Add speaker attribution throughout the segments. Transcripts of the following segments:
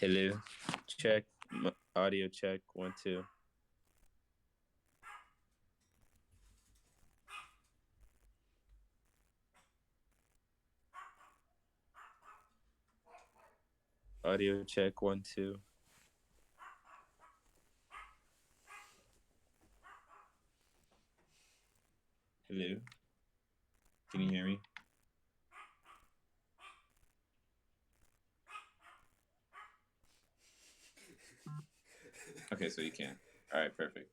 Speaker 1: Hello. Check. Audio check. 1, 2. Audio check. 1, 2. Hello. Can you hear me? Okay, so you can. All right, perfect.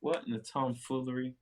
Speaker 1: What in the tomfoolery?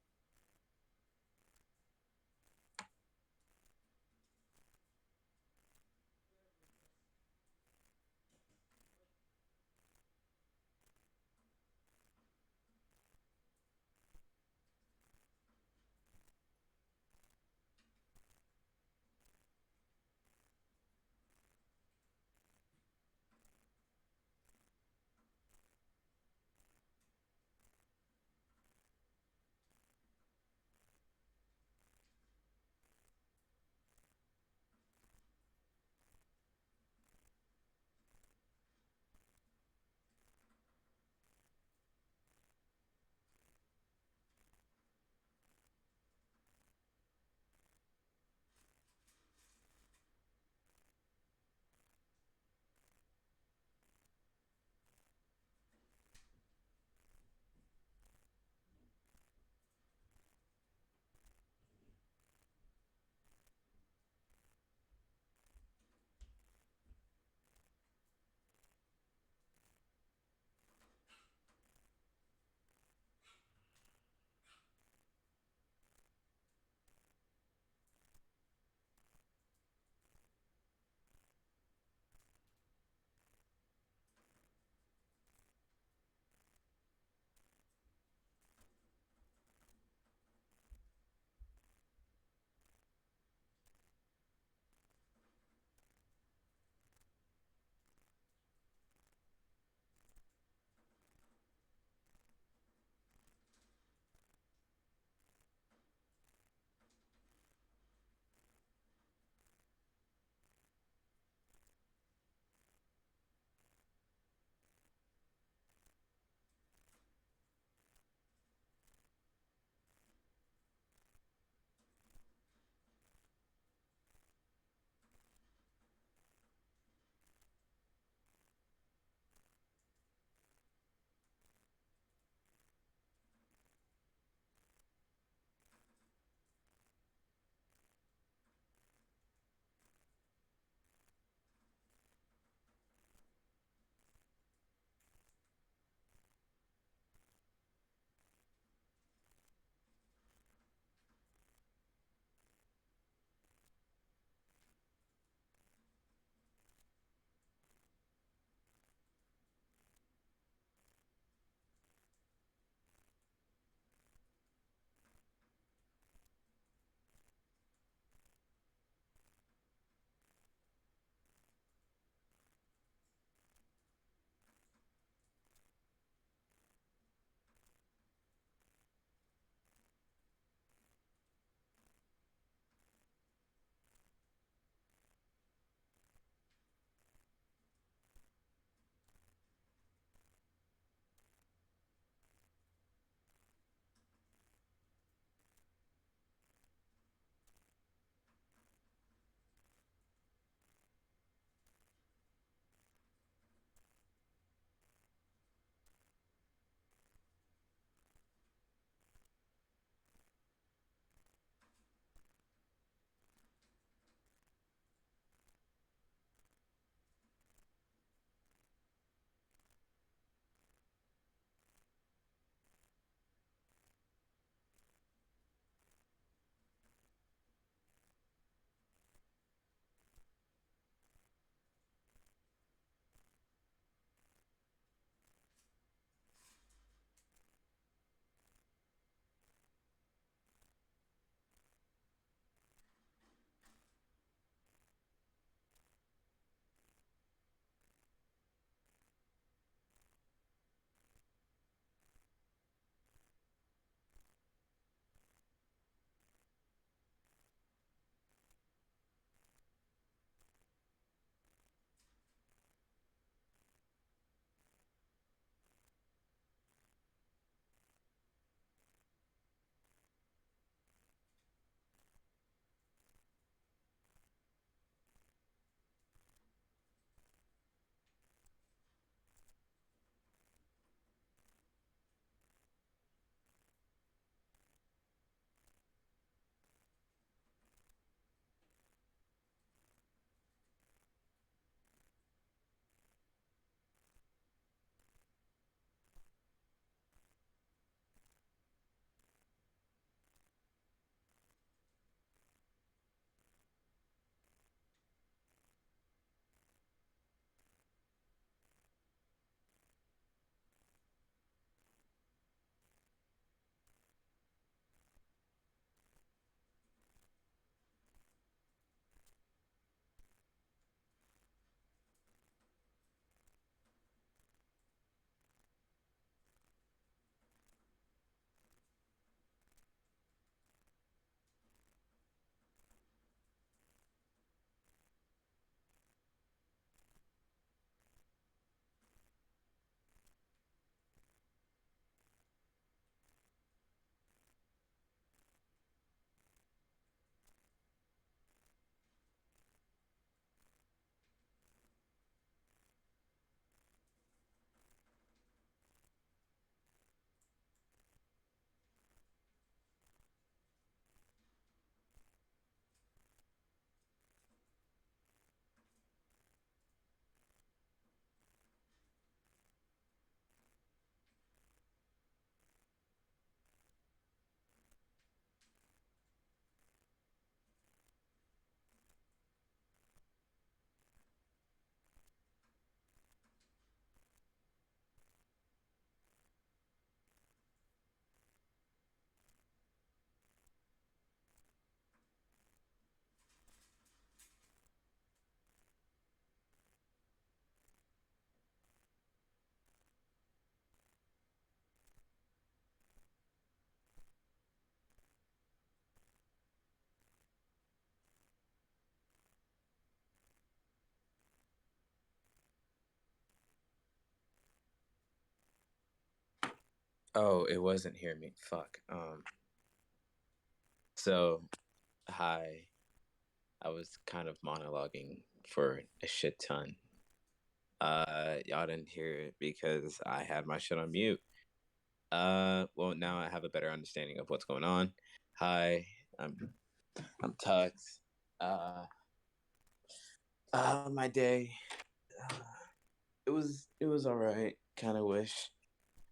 Speaker 1: Oh, it wasn't hear me. Fuck. So hi. I was kind of monologuing for a shit ton. Y'all didn't hear it because I had my shit on mute. Well, now I have a better understanding of what's going on. Hi, I'm I'm Tux. Uh, my day. Uh, it was all right. Kind of wish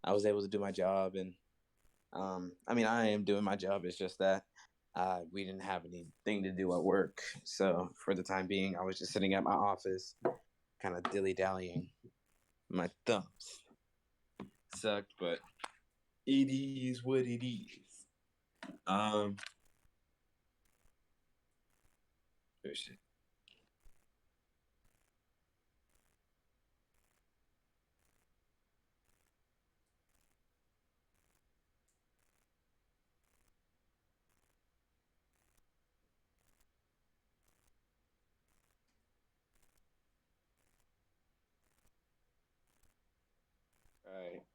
Speaker 1: I was able to do my job, and I mean, I am doing my job. It's just that we didn't have anything to do at work, so for the time being, I was just sitting at my office, kind of dilly dallying. My thumbs sucked, but it is what it is. Um, oh shit.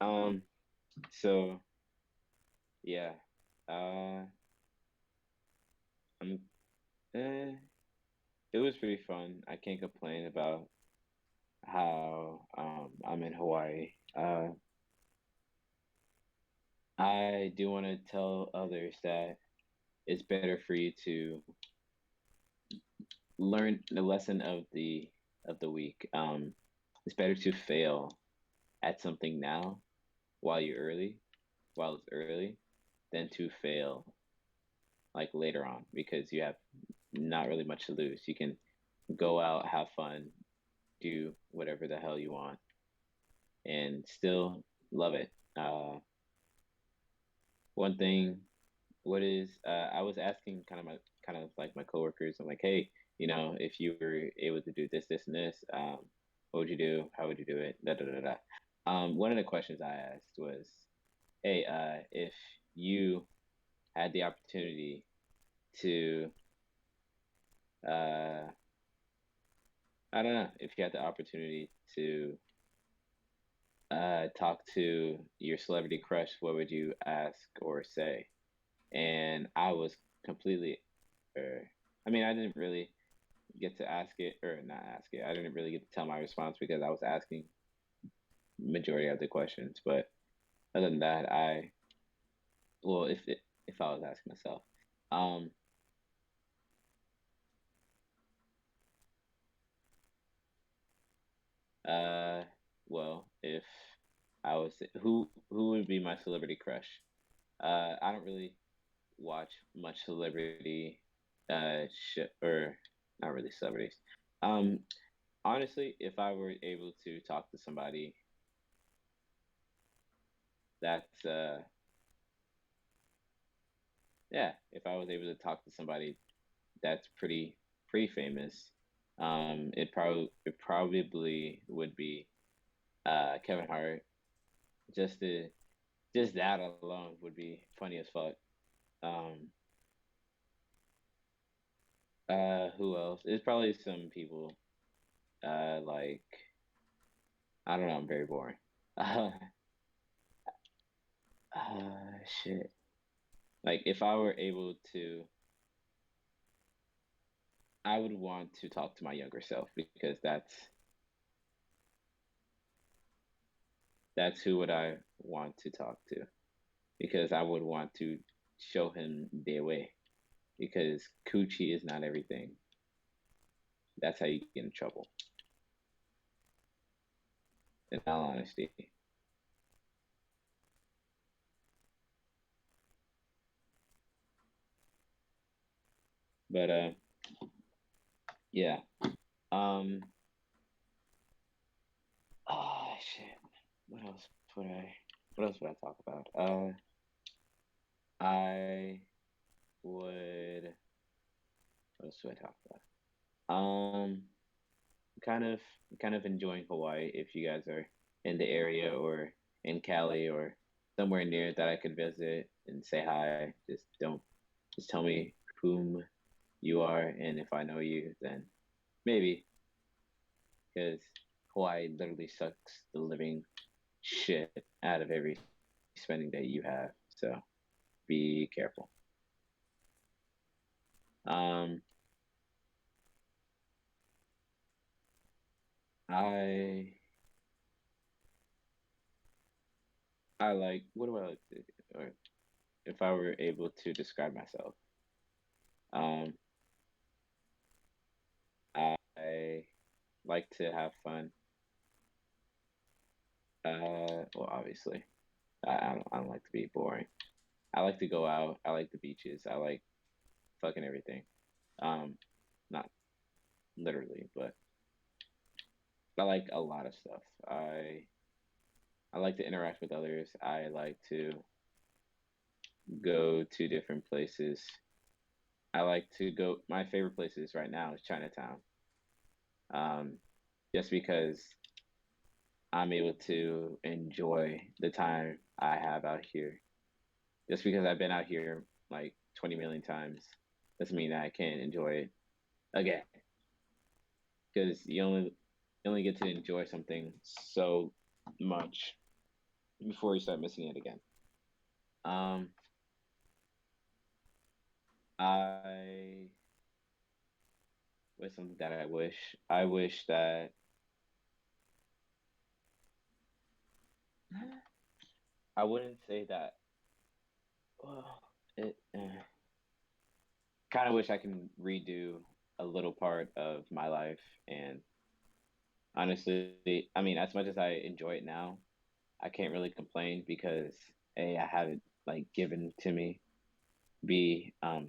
Speaker 1: All right. So yeah. Uh, I'm. Eh, it was pretty fun. I can't complain about how I'm in Hawaii. I do want to tell others that it's better for you to learn the lesson of the week. It's better to fail at something now while you're early, while it's early, than to fail like later on because you have not really much to lose. You can go out, have fun, do whatever the hell you want, and still love it. One thing, what is I was asking kind of like my coworkers. I'm like, hey, if you were able to do this, this, and this, what would you do? How would you do it? Da da da da. One of the questions I asked was, hey, if you had the opportunity to, uh, I don't know, if you had the opportunity to talk to your celebrity crush, what would you ask or say? And I was completely, I mean, I didn't really get to ask it or not ask it. I didn't really get to tell my response because I was asking majority of the questions. But other than that, well, if I was asking myself, um, uh, well, if I was who would be my celebrity crush? I don't really watch much celebrity shit or not really celebrities. Um, Honestly, if I were able to talk to somebody that's yeah, if I was able to talk to somebody that's pretty famous, it probably would be Kevin Hart. Just to just that alone would be funny as fuck. Um, who else? It's probably some people like I don't know. I'm very boring. Shit. Like if I were able to, I would want to talk to my younger self because that's who would I want to talk to because I would want to show him their way because coochie is not everything. That's how you get in trouble. In all honesty, but yeah. Um. Oh shit. What else would I? What else would I talk about? I would. What else would I talk about? Kind of kind of enjoying Hawaii if you guys are in the area or in Cali or somewhere near that I could visit and say hi. Just tell me whom you are and if I know you, then maybe because Hawaii literally sucks the living shit out of everything. spending day you have. So be careful. Um, I I like what do I like to or if I were able to describe myself, um, I like to have fun. Well, obviously, I don't like to be boring. I like to go out. I like the beaches. I like fucking everything. Um, not literally, but I like a lot of stuff. I like to interact with others. I like to go to different places. I like to go. My favorite places right now is Chinatown. Um, just because I'm able to enjoy the time I have out here. Just because I've been out here like 20 million times doesn't mean that I can't enjoy it again. Because you only get to enjoy something so much before you start missing it again. Um, I was something that I wish. I wish that I wouldn't say that. Well, it kind of wish I can redo a little part of my life. And honestly, I mean, as much as I enjoy it now, I can't really complain because A, I have it like given to me. B, I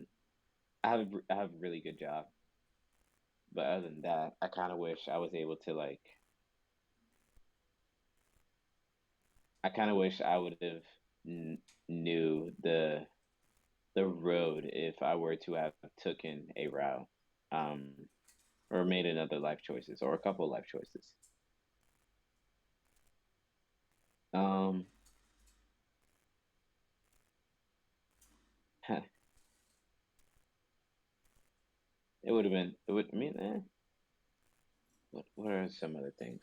Speaker 1: have a really good job. But other than that, I kind of wish I was able to like. I kind of wish I would have knew the road if I were to have taken a route, um, or made another life choices or a couple of life choices. Um, it would have been. It would. I mean, what are some other things?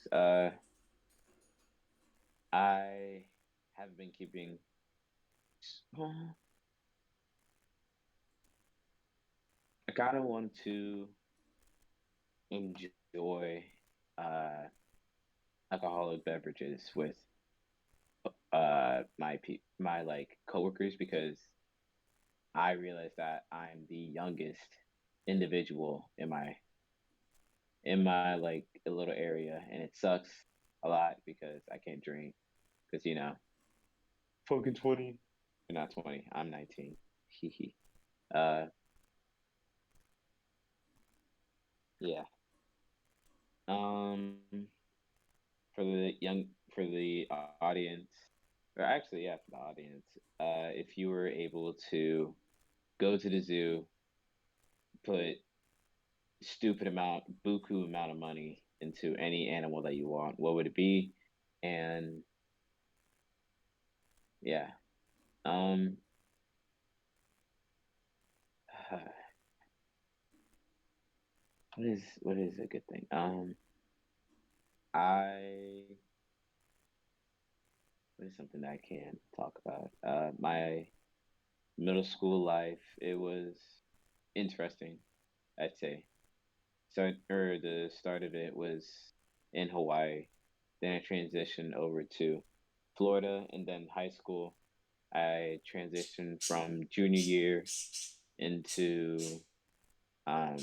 Speaker 1: I have been keeping. Well, I kind of want to enjoy uh alcoholic beverages with my like coworkers because I realize that I'm the youngest individual in my like a little area, and it sucks a lot because I can't drink because fucking 20. You're not 20. I'm 19. Hee uh yeah. Um for the young for the audience, or actually yeah, for the audience, if you were able to go to the zoo, put buku amount of money into any animal that you want, what would it be? And yeah, um, what is a good thing? I what is something that I can talk about? My middle school life, it was interesting, I'd say. The start of it was in Hawaii. Then I transitioned over to Florida, and then high school. I transitioned from junior year into um,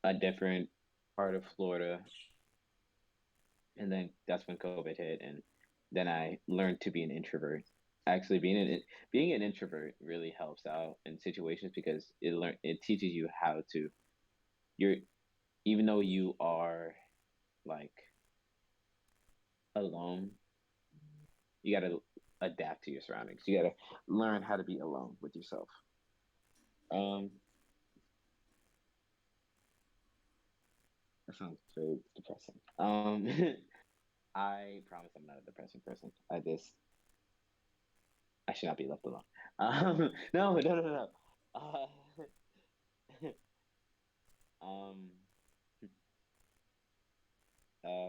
Speaker 1: a different part of Florida, and then that's when COVID hit, and then I learned to be an introvert. Actually, being an introvert really helps out in situations because it teaches you how to you're even though you are like alone, you got to adapt to your surroundings. You got to learn how to be alone with yourself. Um, that sounds very depressing. I promise I'm not a depressing person. I should not be left alone. No, no, no, no. Uh, um,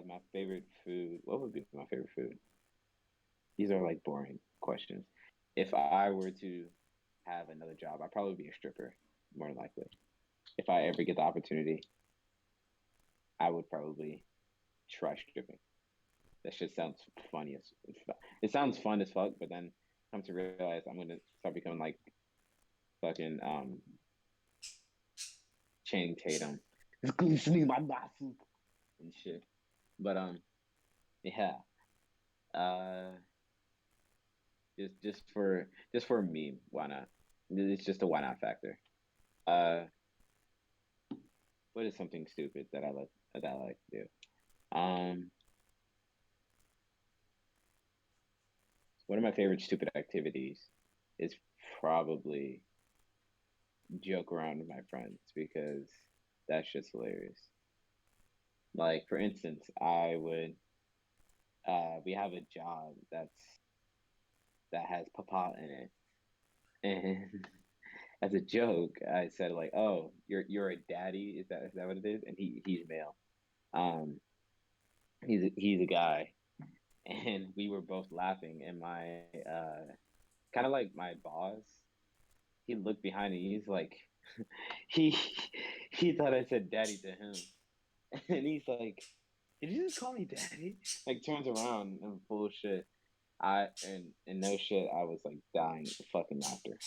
Speaker 1: my favorite food. What would be my favorite food? These are like boring questions. If I were to have another job, I'd probably be a stripper, more than likely. If I ever get the opportunity, I would probably try stripping. That shit sounds funny as it sounds fun as fuck, but then come to realize I'm gonna start becoming like fucking Channing Tatum. It's glistening my muscles and shit. But yeah. Uh just for a meme, why not? It's just a why not factor. Uh what is something stupid that I like to do? Um one of my favorite stupid activities is probably joke around with my friends because that's just hilarious. Like for instance, I would we have a job that has papa in it. And as a joke, I said like, "Oh, you're a daddy? Is that what it is?" And he's male. Um, he's a guy, and we were both laughing. And my kind of like my boss, he looked behind me. He's like, he he thought I said daddy to him, and he's like, "Did you just call me daddy?" Like turns around and full of shit. And no shit, I was like dying of fucking laughter.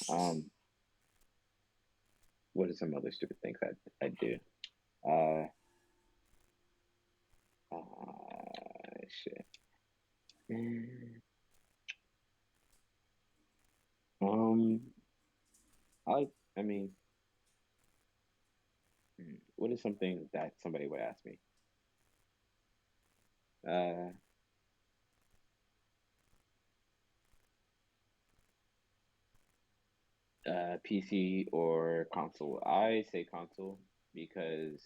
Speaker 1: What are some other stupid things I do? Uh, shit. Mm, Um, I like. I mean, what is something that somebody would ask me? Uh, PC or console? I say console because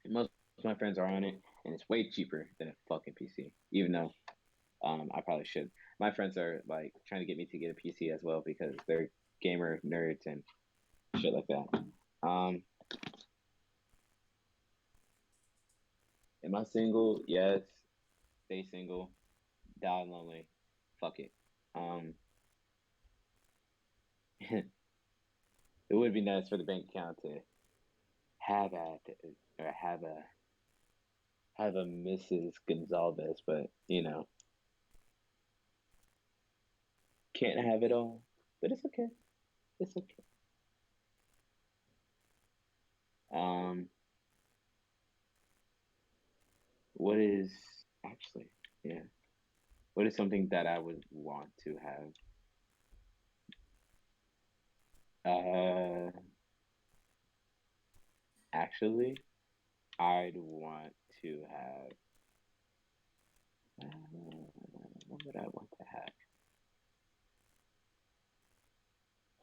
Speaker 1: most of my friends are on it, and it's way cheaper than a fucking PC. Even though I probably should. My friends are like trying to get me to get a PC as well because they're gamer nerds and shit like that. Um, am I single? Yes. Stay single. Die lonely. Fuck it. Um, it would be nice for the bank account to have a or have a Mrs. Gonzalez, but can't have it all. But it's okay. It's okay. Um, what is actually, yeah. What is something that I would want to have? Uh, actually, I'd want to have. What would I want to have?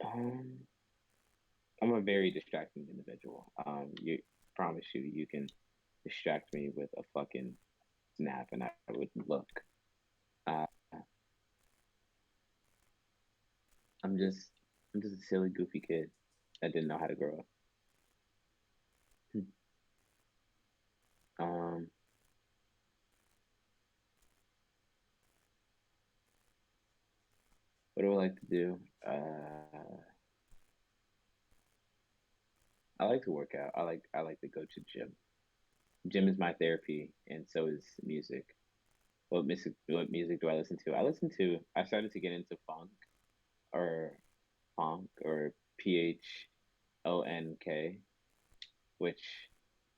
Speaker 1: Um, I'm a very distracting individual. You promise you can distract me with a fucking snap, and I would look. Uh, I'm just I'm just a silly, goofy kid that didn't know how to grow up. Um, what do I like to do? I like to work out. I like to go to gym. Gym is my therapy, and so is music. What music do I listen to? I started to get into or funk or PHONK, which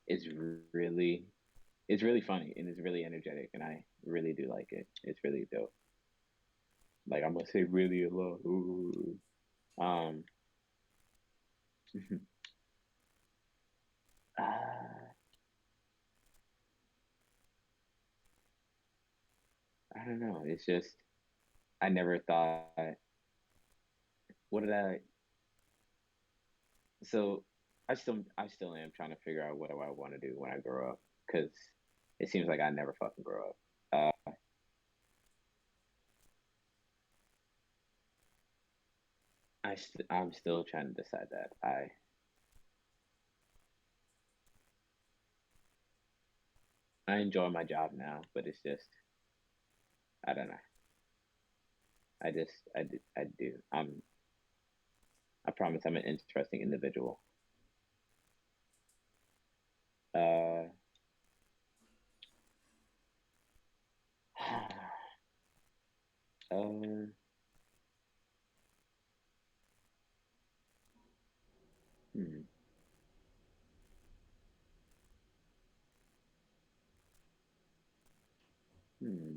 Speaker 1: is really it's really funny and it's really energetic, and I really do like it. It's really dope. Like I'm gonna say really a lot. Ooh. Um, uh, I don't know. It's just I never thought. What did I? So I still am trying to figure out what do I want to do when I grow up because it seems like I never fucking grow up. I'm still trying to decide that. I enjoy my job now, but it's just I don't know. I do. I promise I'm an interesting individual. Uh, um, hmm, hmm.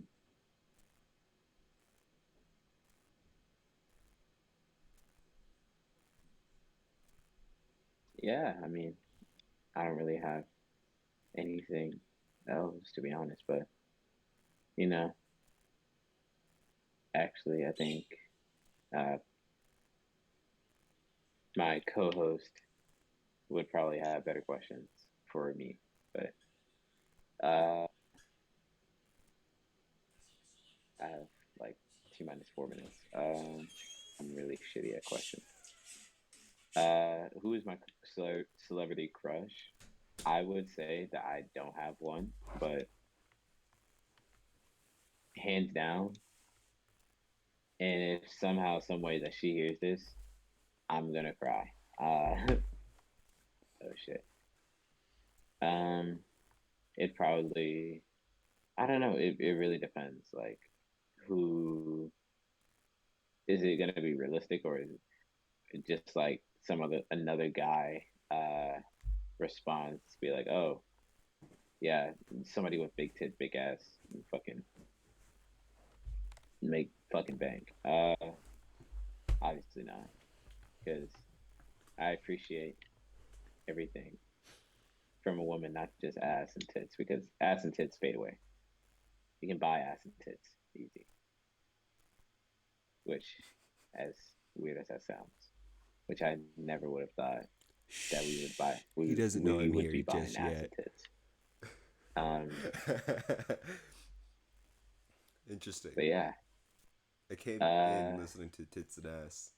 Speaker 1: Yeah, I mean, I don't really have anything else to be honest, but you know, actually, I think uh, my co-host would probably have better questions for me, but uh, I have like T minus 4 minutes. I'm really shitty at questions. Who is my celebrity crush? I would say that I don't have one, but hands down, and if somehow, some way that she hears this, I'm gonna cry. Oh shit. Um, it probably, I don't know. It really depends. Like, who is it gonna be realistic, or is it just like some other another guy response be like, oh yeah, somebody with big tits, big ass, and fucking make fucking bank. Obviously not, because I appreciate everything from a woman, not just ass and tits, because ass and tits fade away. You can buy ass and tits easy, which, as weird as that sounds, which I never would have thought that we would buy.
Speaker 2: Shh. He doesn't know
Speaker 1: We
Speaker 2: I'm
Speaker 1: would
Speaker 2: here
Speaker 1: be buying
Speaker 2: just
Speaker 1: ass
Speaker 2: yet.
Speaker 1: and tits. Um,
Speaker 2: Interesting.
Speaker 1: but yeah,
Speaker 2: I came in
Speaker 1: uh,
Speaker 2: listening to Tits and Ass.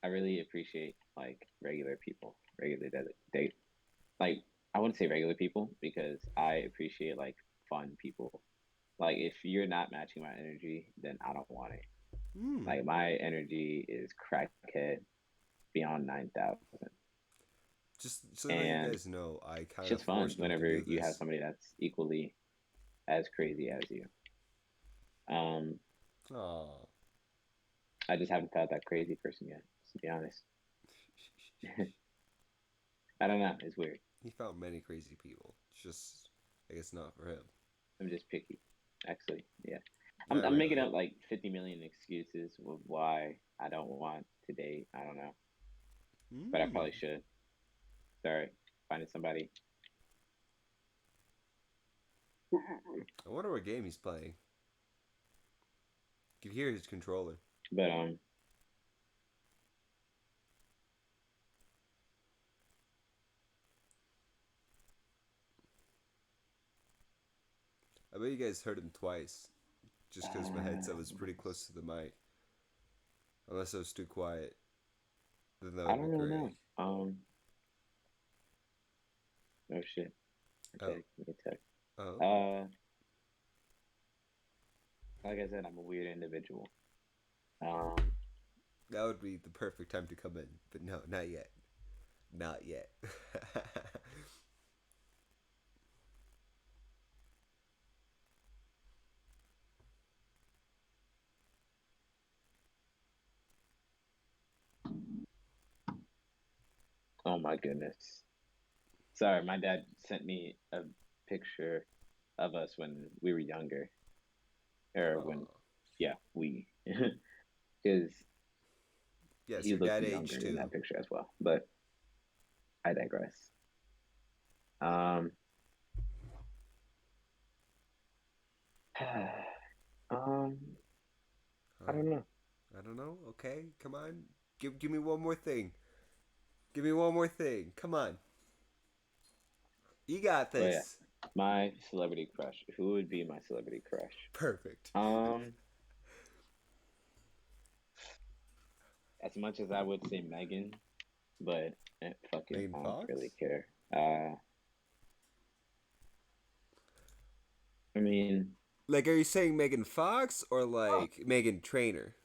Speaker 1: I really appreciate like regular people, regular they like I wouldn't say regular people because I appreciate like fun people. Like if you're not matching my energy, then I don't want it.
Speaker 2: Hmm.
Speaker 1: Like my energy is crackhead beyond 9,000,
Speaker 2: Just so that you
Speaker 1: and
Speaker 2: guys know, I
Speaker 1: it's
Speaker 2: kind of
Speaker 1: just fun
Speaker 2: forced him to
Speaker 1: whenever
Speaker 2: do
Speaker 1: you have
Speaker 2: this.
Speaker 1: somebody that's equally as crazy as you. Um,
Speaker 2: Aw.
Speaker 1: I just haven't found that crazy person yet, to be honest. I don't know. It's weird.
Speaker 2: He found many crazy people. It's just, I guess not for him.
Speaker 1: I'm just picky, actually. Yeah.
Speaker 2: Not
Speaker 1: I'm making
Speaker 2: really.
Speaker 1: up like 50 million excuses of why I don't want to date. I don't know, but I
Speaker 2: Hmm.
Speaker 1: probably should. Sorry, finding somebody.
Speaker 2: I wonder what game he's playing. You can hear his controller.
Speaker 1: But
Speaker 2: I bet you guys heard him twice, just because my headset was
Speaker 1: uh,
Speaker 2: pretty close to the mic. Unless I was too quiet, then that
Speaker 1: I
Speaker 2: would be
Speaker 1: don't really
Speaker 2: great.
Speaker 1: know. Oh shit.
Speaker 2: Oh,
Speaker 1: Okay, let me check.
Speaker 2: oh,
Speaker 1: Uh, like I said, I'm a weird individual. Um,
Speaker 2: that would be the perfect time to come in. But no, not yet. Not yet.
Speaker 1: oh my goodness. Sorry, my dad sent me a picture of us when we were younger, or when,
Speaker 2: Oh,
Speaker 1: yeah, we, because
Speaker 2: yes,
Speaker 1: he
Speaker 2: your
Speaker 1: looked
Speaker 2: dad aged
Speaker 1: younger in
Speaker 2: too.
Speaker 1: that picture as well. But I digress. Um, um, I
Speaker 2: Huh?
Speaker 1: don't know.
Speaker 2: I don't know. Okay, come on. Give me one more thing. Give me one more thing. Come on. You got
Speaker 1: But yeah,
Speaker 2: this.
Speaker 1: my celebrity crush. Who would be my celebrity crush?
Speaker 2: Perfect.
Speaker 1: Um, as much as I would say Megan, but fuck it,
Speaker 2: Megan
Speaker 1: I don't really
Speaker 2: Fox?
Speaker 1: care. I mean,
Speaker 2: Like, are you saying Megan Fox or like Megan Trainer?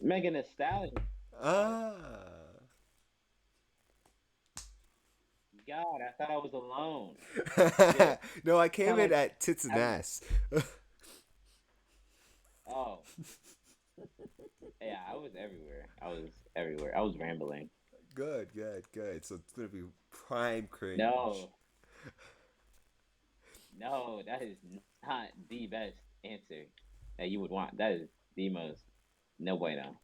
Speaker 1: Megan Thee Stallion. Sorry.
Speaker 2: Ah.
Speaker 1: God, I thought I was alone. Shit.
Speaker 2: No, I
Speaker 1: Sound
Speaker 2: came in
Speaker 1: like
Speaker 2: at tits and
Speaker 1: I was.
Speaker 2: ass.
Speaker 1: Oh, yeah, I was everywhere. I was everywhere. I was rambling.
Speaker 2: Good, good, good. So it's gonna be prime cringe.
Speaker 1: No, no, that is not the best answer that you would want. That is the most no bueno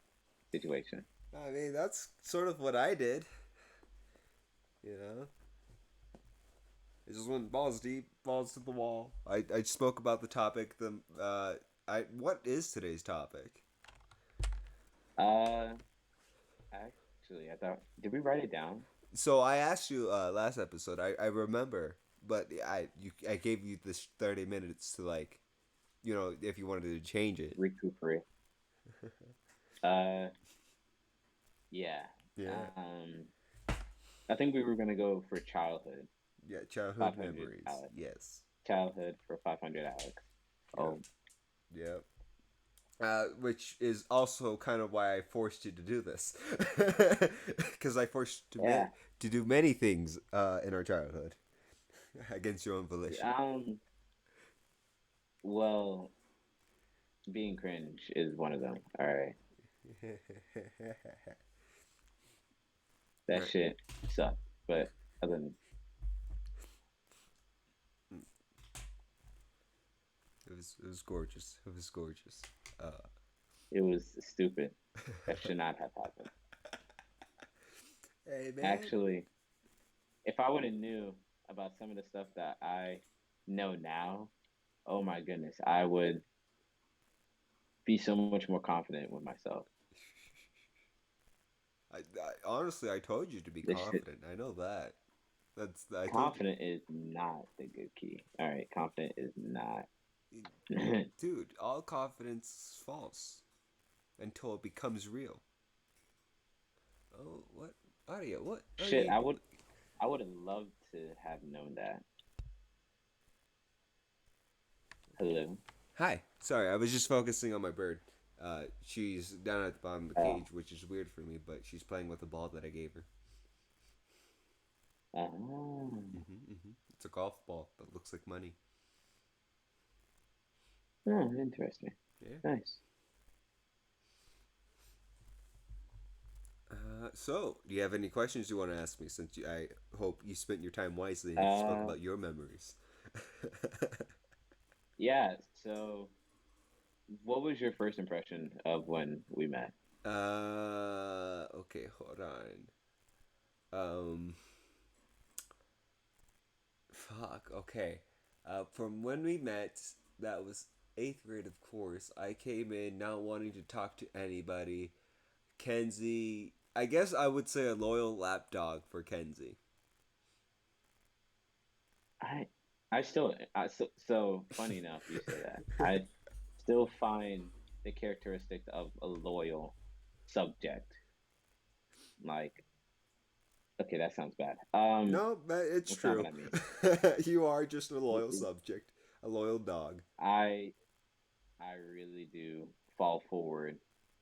Speaker 1: situation.
Speaker 2: I mean, that's sort of what I did. You know, it just went balls deep, balls to the wall. I spoke about the topic. I what is today's topic?
Speaker 1: Uh, actually, I thought, did we write it down?
Speaker 2: So I asked you last episode. I remember, but I gave you this 30 minutes to like, if you wanted to change it.
Speaker 1: Recuperate. Uh, yeah.
Speaker 2: Yeah.
Speaker 1: Um, I think we were gonna go for childhood.
Speaker 2: Yeah, childhood
Speaker 1: 500
Speaker 2: memories.
Speaker 1: Alex.
Speaker 2: Yes.
Speaker 1: Childhood for 500 Alex.
Speaker 2: Yep.
Speaker 1: Oh,
Speaker 2: Yep. Which is also kind of why I forced you to do this, because I forced you
Speaker 1: yeah.
Speaker 2: to do many things in our childhood against your own volition.
Speaker 1: Well, being cringe is one of them. All right. That
Speaker 2: Right.
Speaker 1: shit sucked. But other than
Speaker 2: It was gorgeous. It was gorgeous. Uh,
Speaker 1: it was stupid. That should not have happened.
Speaker 2: hey man.
Speaker 1: Actually, if I would have knew about some of the stuff that I know now, oh my goodness, I would be so much more confident with myself.
Speaker 2: Honestly, I told you to be
Speaker 1: This shit,
Speaker 2: confident. I know that. I told you,
Speaker 1: confident is not the good key. All right, confident is not.
Speaker 2: dude. All confidence is false until it becomes real. Oh, what audio? What are
Speaker 1: Shit,
Speaker 2: you?
Speaker 1: I would have loved to have known that. Hello.
Speaker 2: Hi. Sorry, I was just focusing on my bird. She's down at the bottom of the
Speaker 1: Oh.
Speaker 2: cage, which is weird for me, but she's playing with the ball that I gave her.
Speaker 1: Oh.
Speaker 2: It's a golf ball that looks like money.
Speaker 1: Oh, interesting.
Speaker 2: Yeah.
Speaker 1: Nice.
Speaker 2: So, do you have any questions you want to ask me? I hope you spent your time wisely and you spoke about your memories.
Speaker 1: Yeah, so what was your first impression of when we met?
Speaker 2: Okay, hold on. Um, fuck. Okay. From when we met, that was eighth grade, of course. I came in not wanting to talk to anybody. Kenzie, I guess I would say a loyal lapdog for Kenzie.
Speaker 1: I so funny enough you say that. I still find the characteristics of a loyal subject like okay, that sounds bad.
Speaker 2: No, but it's
Speaker 1: That's not what
Speaker 2: true.
Speaker 1: I mean.
Speaker 2: You are just a loyal subject, a loyal dog.
Speaker 1: I I really do fall forward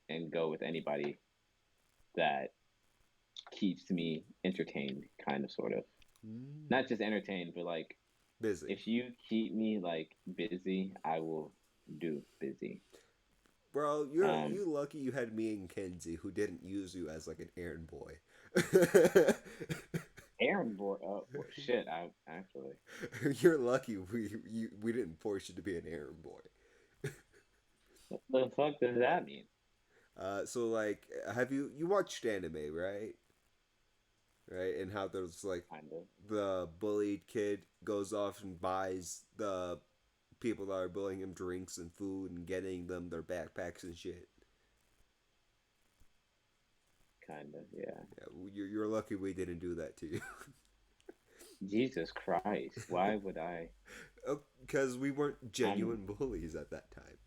Speaker 1: and go with anybody that keeps me entertained, kind of, sort of. Not just entertained, but like
Speaker 2: Busy.
Speaker 1: if you keep me like busy, I will do busy.
Speaker 2: Bro,
Speaker 1: Um,
Speaker 2: you lucky you had me and Kenzie who didn't use you as like an errand boy.
Speaker 1: Aaron board. Oh shit! I actually.
Speaker 2: You're lucky we didn't force you to be an errand boy.
Speaker 1: What the fuck does that mean?
Speaker 2: So like, have you watched anime, right? Right, and how there's like
Speaker 1: Kind of.
Speaker 2: the bullied kid goes off and buys the people that are bullying him drinks and food and getting them their backpacks and shit.
Speaker 1: Kind of. Yeah.
Speaker 2: Yeah, you're lucky we didn't do that to you.
Speaker 1: Jesus Christ! Why would I?
Speaker 2: Because we weren't
Speaker 1: I'm
Speaker 2: genuine bullies at that time.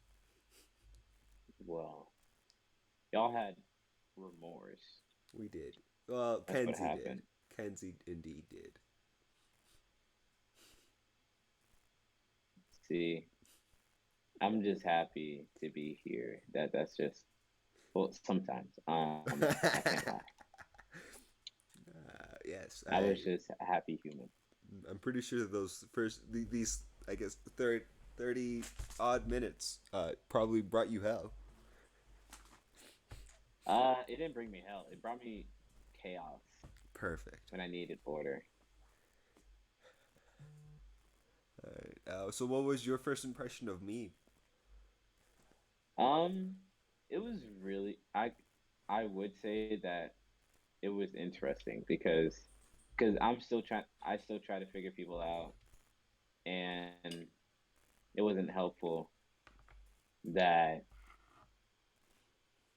Speaker 1: well. Y'all had remorse.
Speaker 2: We did. Well,
Speaker 1: That's what
Speaker 2: Kenzie did.
Speaker 1: happened.
Speaker 2: Kenzie indeed did.
Speaker 1: See, I'm just happy to be here. That's just well, sometimes. I can't lie.
Speaker 2: Yes,
Speaker 1: I was just a happy human.
Speaker 2: I'm pretty sure those these I guess the third 30 odd minutes probably brought you hell.
Speaker 1: It didn't bring me hell. It brought me chaos
Speaker 2: Perfect.
Speaker 1: when I needed order.
Speaker 2: All right. So what was your first impression of me?
Speaker 1: Um, it was really I would say that it was interesting because I still try to figure people out, and it wasn't helpful that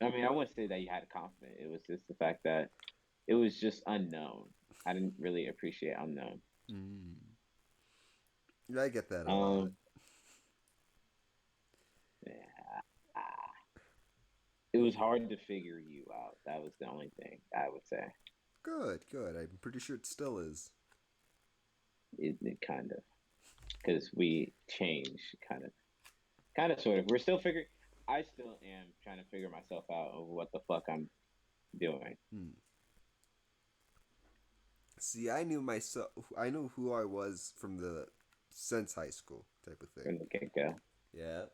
Speaker 1: I mean I wouldn't say that you had confidence. It was just the fact that it was just unknown. I didn't really appreciate unknown.
Speaker 2: Mm. Yeah, I get that a lot.
Speaker 1: Um, yeah, it was hard to figure you out. That was the only thing I would say.
Speaker 2: Good, good. I'm pretty sure it still is.
Speaker 1: It kind of because we change kind of sort of. We're still figuring. I still am trying to figure myself out of what the fuck I'm doing
Speaker 2: Hmm. See, I knew myself. I knew who I was from the since high school type of thing.
Speaker 1: from the get go.
Speaker 2: Yeah.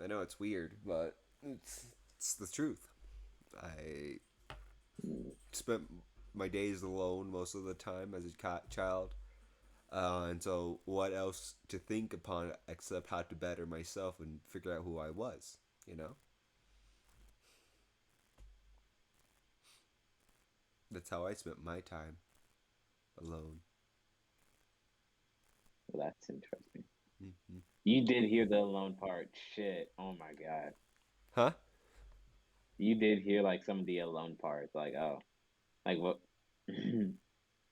Speaker 2: I know it's weird, but it's the truth. I spent my days alone most of the time as a child. And so, what else to think upon except how to better myself and figure out who I was, you know? That's how I spent my time alone.
Speaker 1: Well, that's interesting.
Speaker 2: Hmm.
Speaker 1: You did hear the alone part. Shit. Oh my god.
Speaker 2: Huh?
Speaker 1: You did hear like some of the alone parts. Like oh, like what?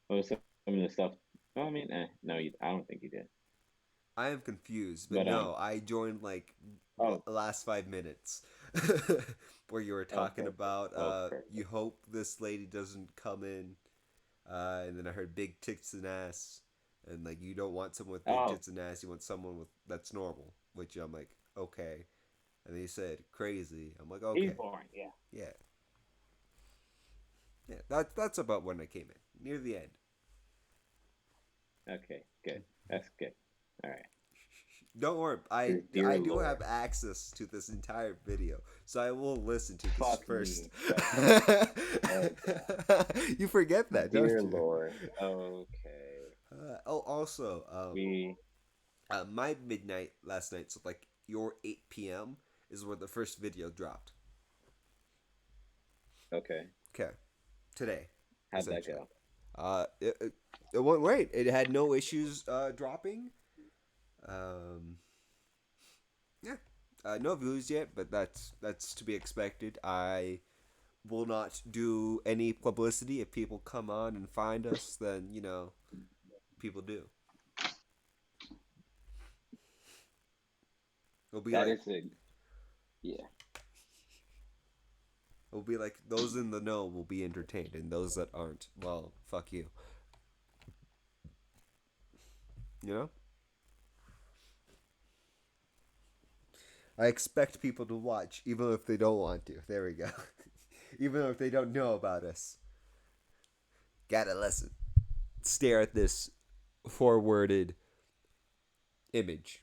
Speaker 1: What was some of the stuff? Well, I mean, no, I don't think you did.
Speaker 2: I am confused, but
Speaker 1: But
Speaker 2: no, I joined like the
Speaker 1: oh,
Speaker 2: last 5 minutes where you were
Speaker 1: oh,
Speaker 2: talking
Speaker 1: perfect.
Speaker 2: about
Speaker 1: Oh,
Speaker 2: you
Speaker 1: perfect.
Speaker 2: hope this lady doesn't come in, and then I heard big tits and ass, and like you don't want someone with big
Speaker 1: Oh,
Speaker 2: tits and ass, you want someone with that's normal, which I'm like okay, and then you said crazy, I'm like
Speaker 1: he's
Speaker 2: okay,
Speaker 1: boring. Yeah.
Speaker 2: yeah, yeah, that's about when I came in near the end.
Speaker 1: Okay. Good. That's good. All right.
Speaker 2: Don't worry,
Speaker 1: 'Cause
Speaker 2: I
Speaker 1: dear
Speaker 2: do
Speaker 1: Lord,
Speaker 2: have access to this entire video, so I will listen to this
Speaker 1: fuck
Speaker 2: first.
Speaker 1: me. Okay. Okay.
Speaker 2: You forget that,
Speaker 1: Dear
Speaker 2: don't you?
Speaker 1: Lord. Okay.
Speaker 2: Oh, also,
Speaker 1: We.
Speaker 2: my midnight last night, so like your 8 p.m. is where the first video dropped.
Speaker 1: Okay.
Speaker 2: Okay, today,
Speaker 1: How'd that
Speaker 2: essentially.
Speaker 1: go?
Speaker 2: It went great. It had no issues dropping. Um, yeah, no views yet, but that's to be expected. I will not do any publicity. If people come on and find us, then people do. It'll be
Speaker 1: That
Speaker 2: like
Speaker 1: is a yeah.
Speaker 2: it'll be like those in the know will be entertained, and those that aren't, well, fuck you. You know. I expect people to watch, even if they don't want to. There we go. Even if they don't know about us, gotta listen. Stare at this forwarded image.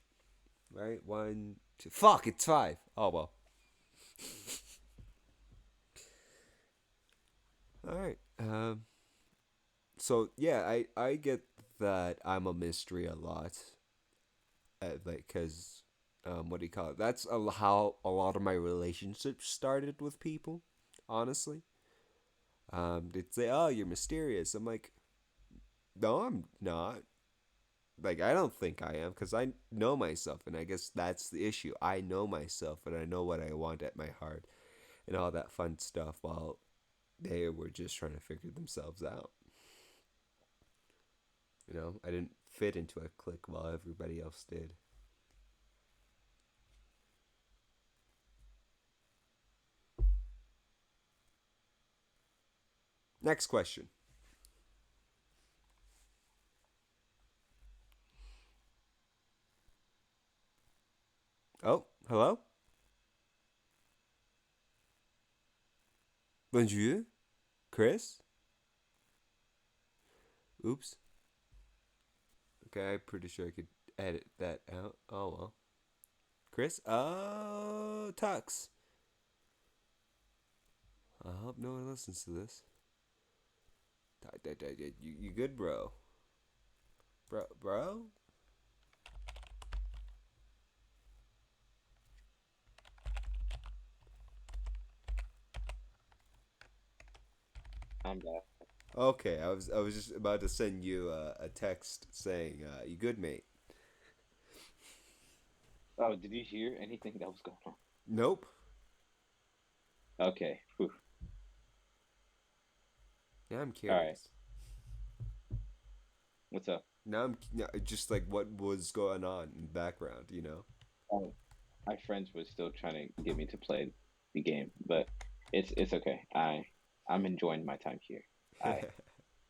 Speaker 2: Right? One, two. Fuck! It's five. Oh well. All right. So yeah, I get that I'm a mystery a lot, like because what do you call it? That's how a lot of my relationships started with people. Honestly, they'd say, "Oh, you're mysterious." I'm like, "No, I'm not." Like I don't think I am because I know myself, and I guess that's the issue. I know myself, and I know what I want at my heart, and all that fun stuff. While they were just trying to figure themselves out. I didn't fit into a clique while everybody else did. Next question. Hello? Bonjour? Chris? Oops. Okay, I'm pretty sure I could edit that out. Oh well. Chris? Oh, Tux. I hope no one listens to this. You good, bro? Bro?
Speaker 1: I'm back.
Speaker 2: Okay, I was just about to send you a text saying, "You good, mate?"
Speaker 1: Oh, did you hear anything that was going on?
Speaker 2: Nope.
Speaker 1: Okay. Whew.
Speaker 2: Now I'm
Speaker 1: All right.
Speaker 2: curious.
Speaker 1: What's up?
Speaker 2: Now just like what was going on in the background, you know?
Speaker 1: Oh, my friends were still trying to get me to play the game, but it's okay. I'm enjoying my time here. I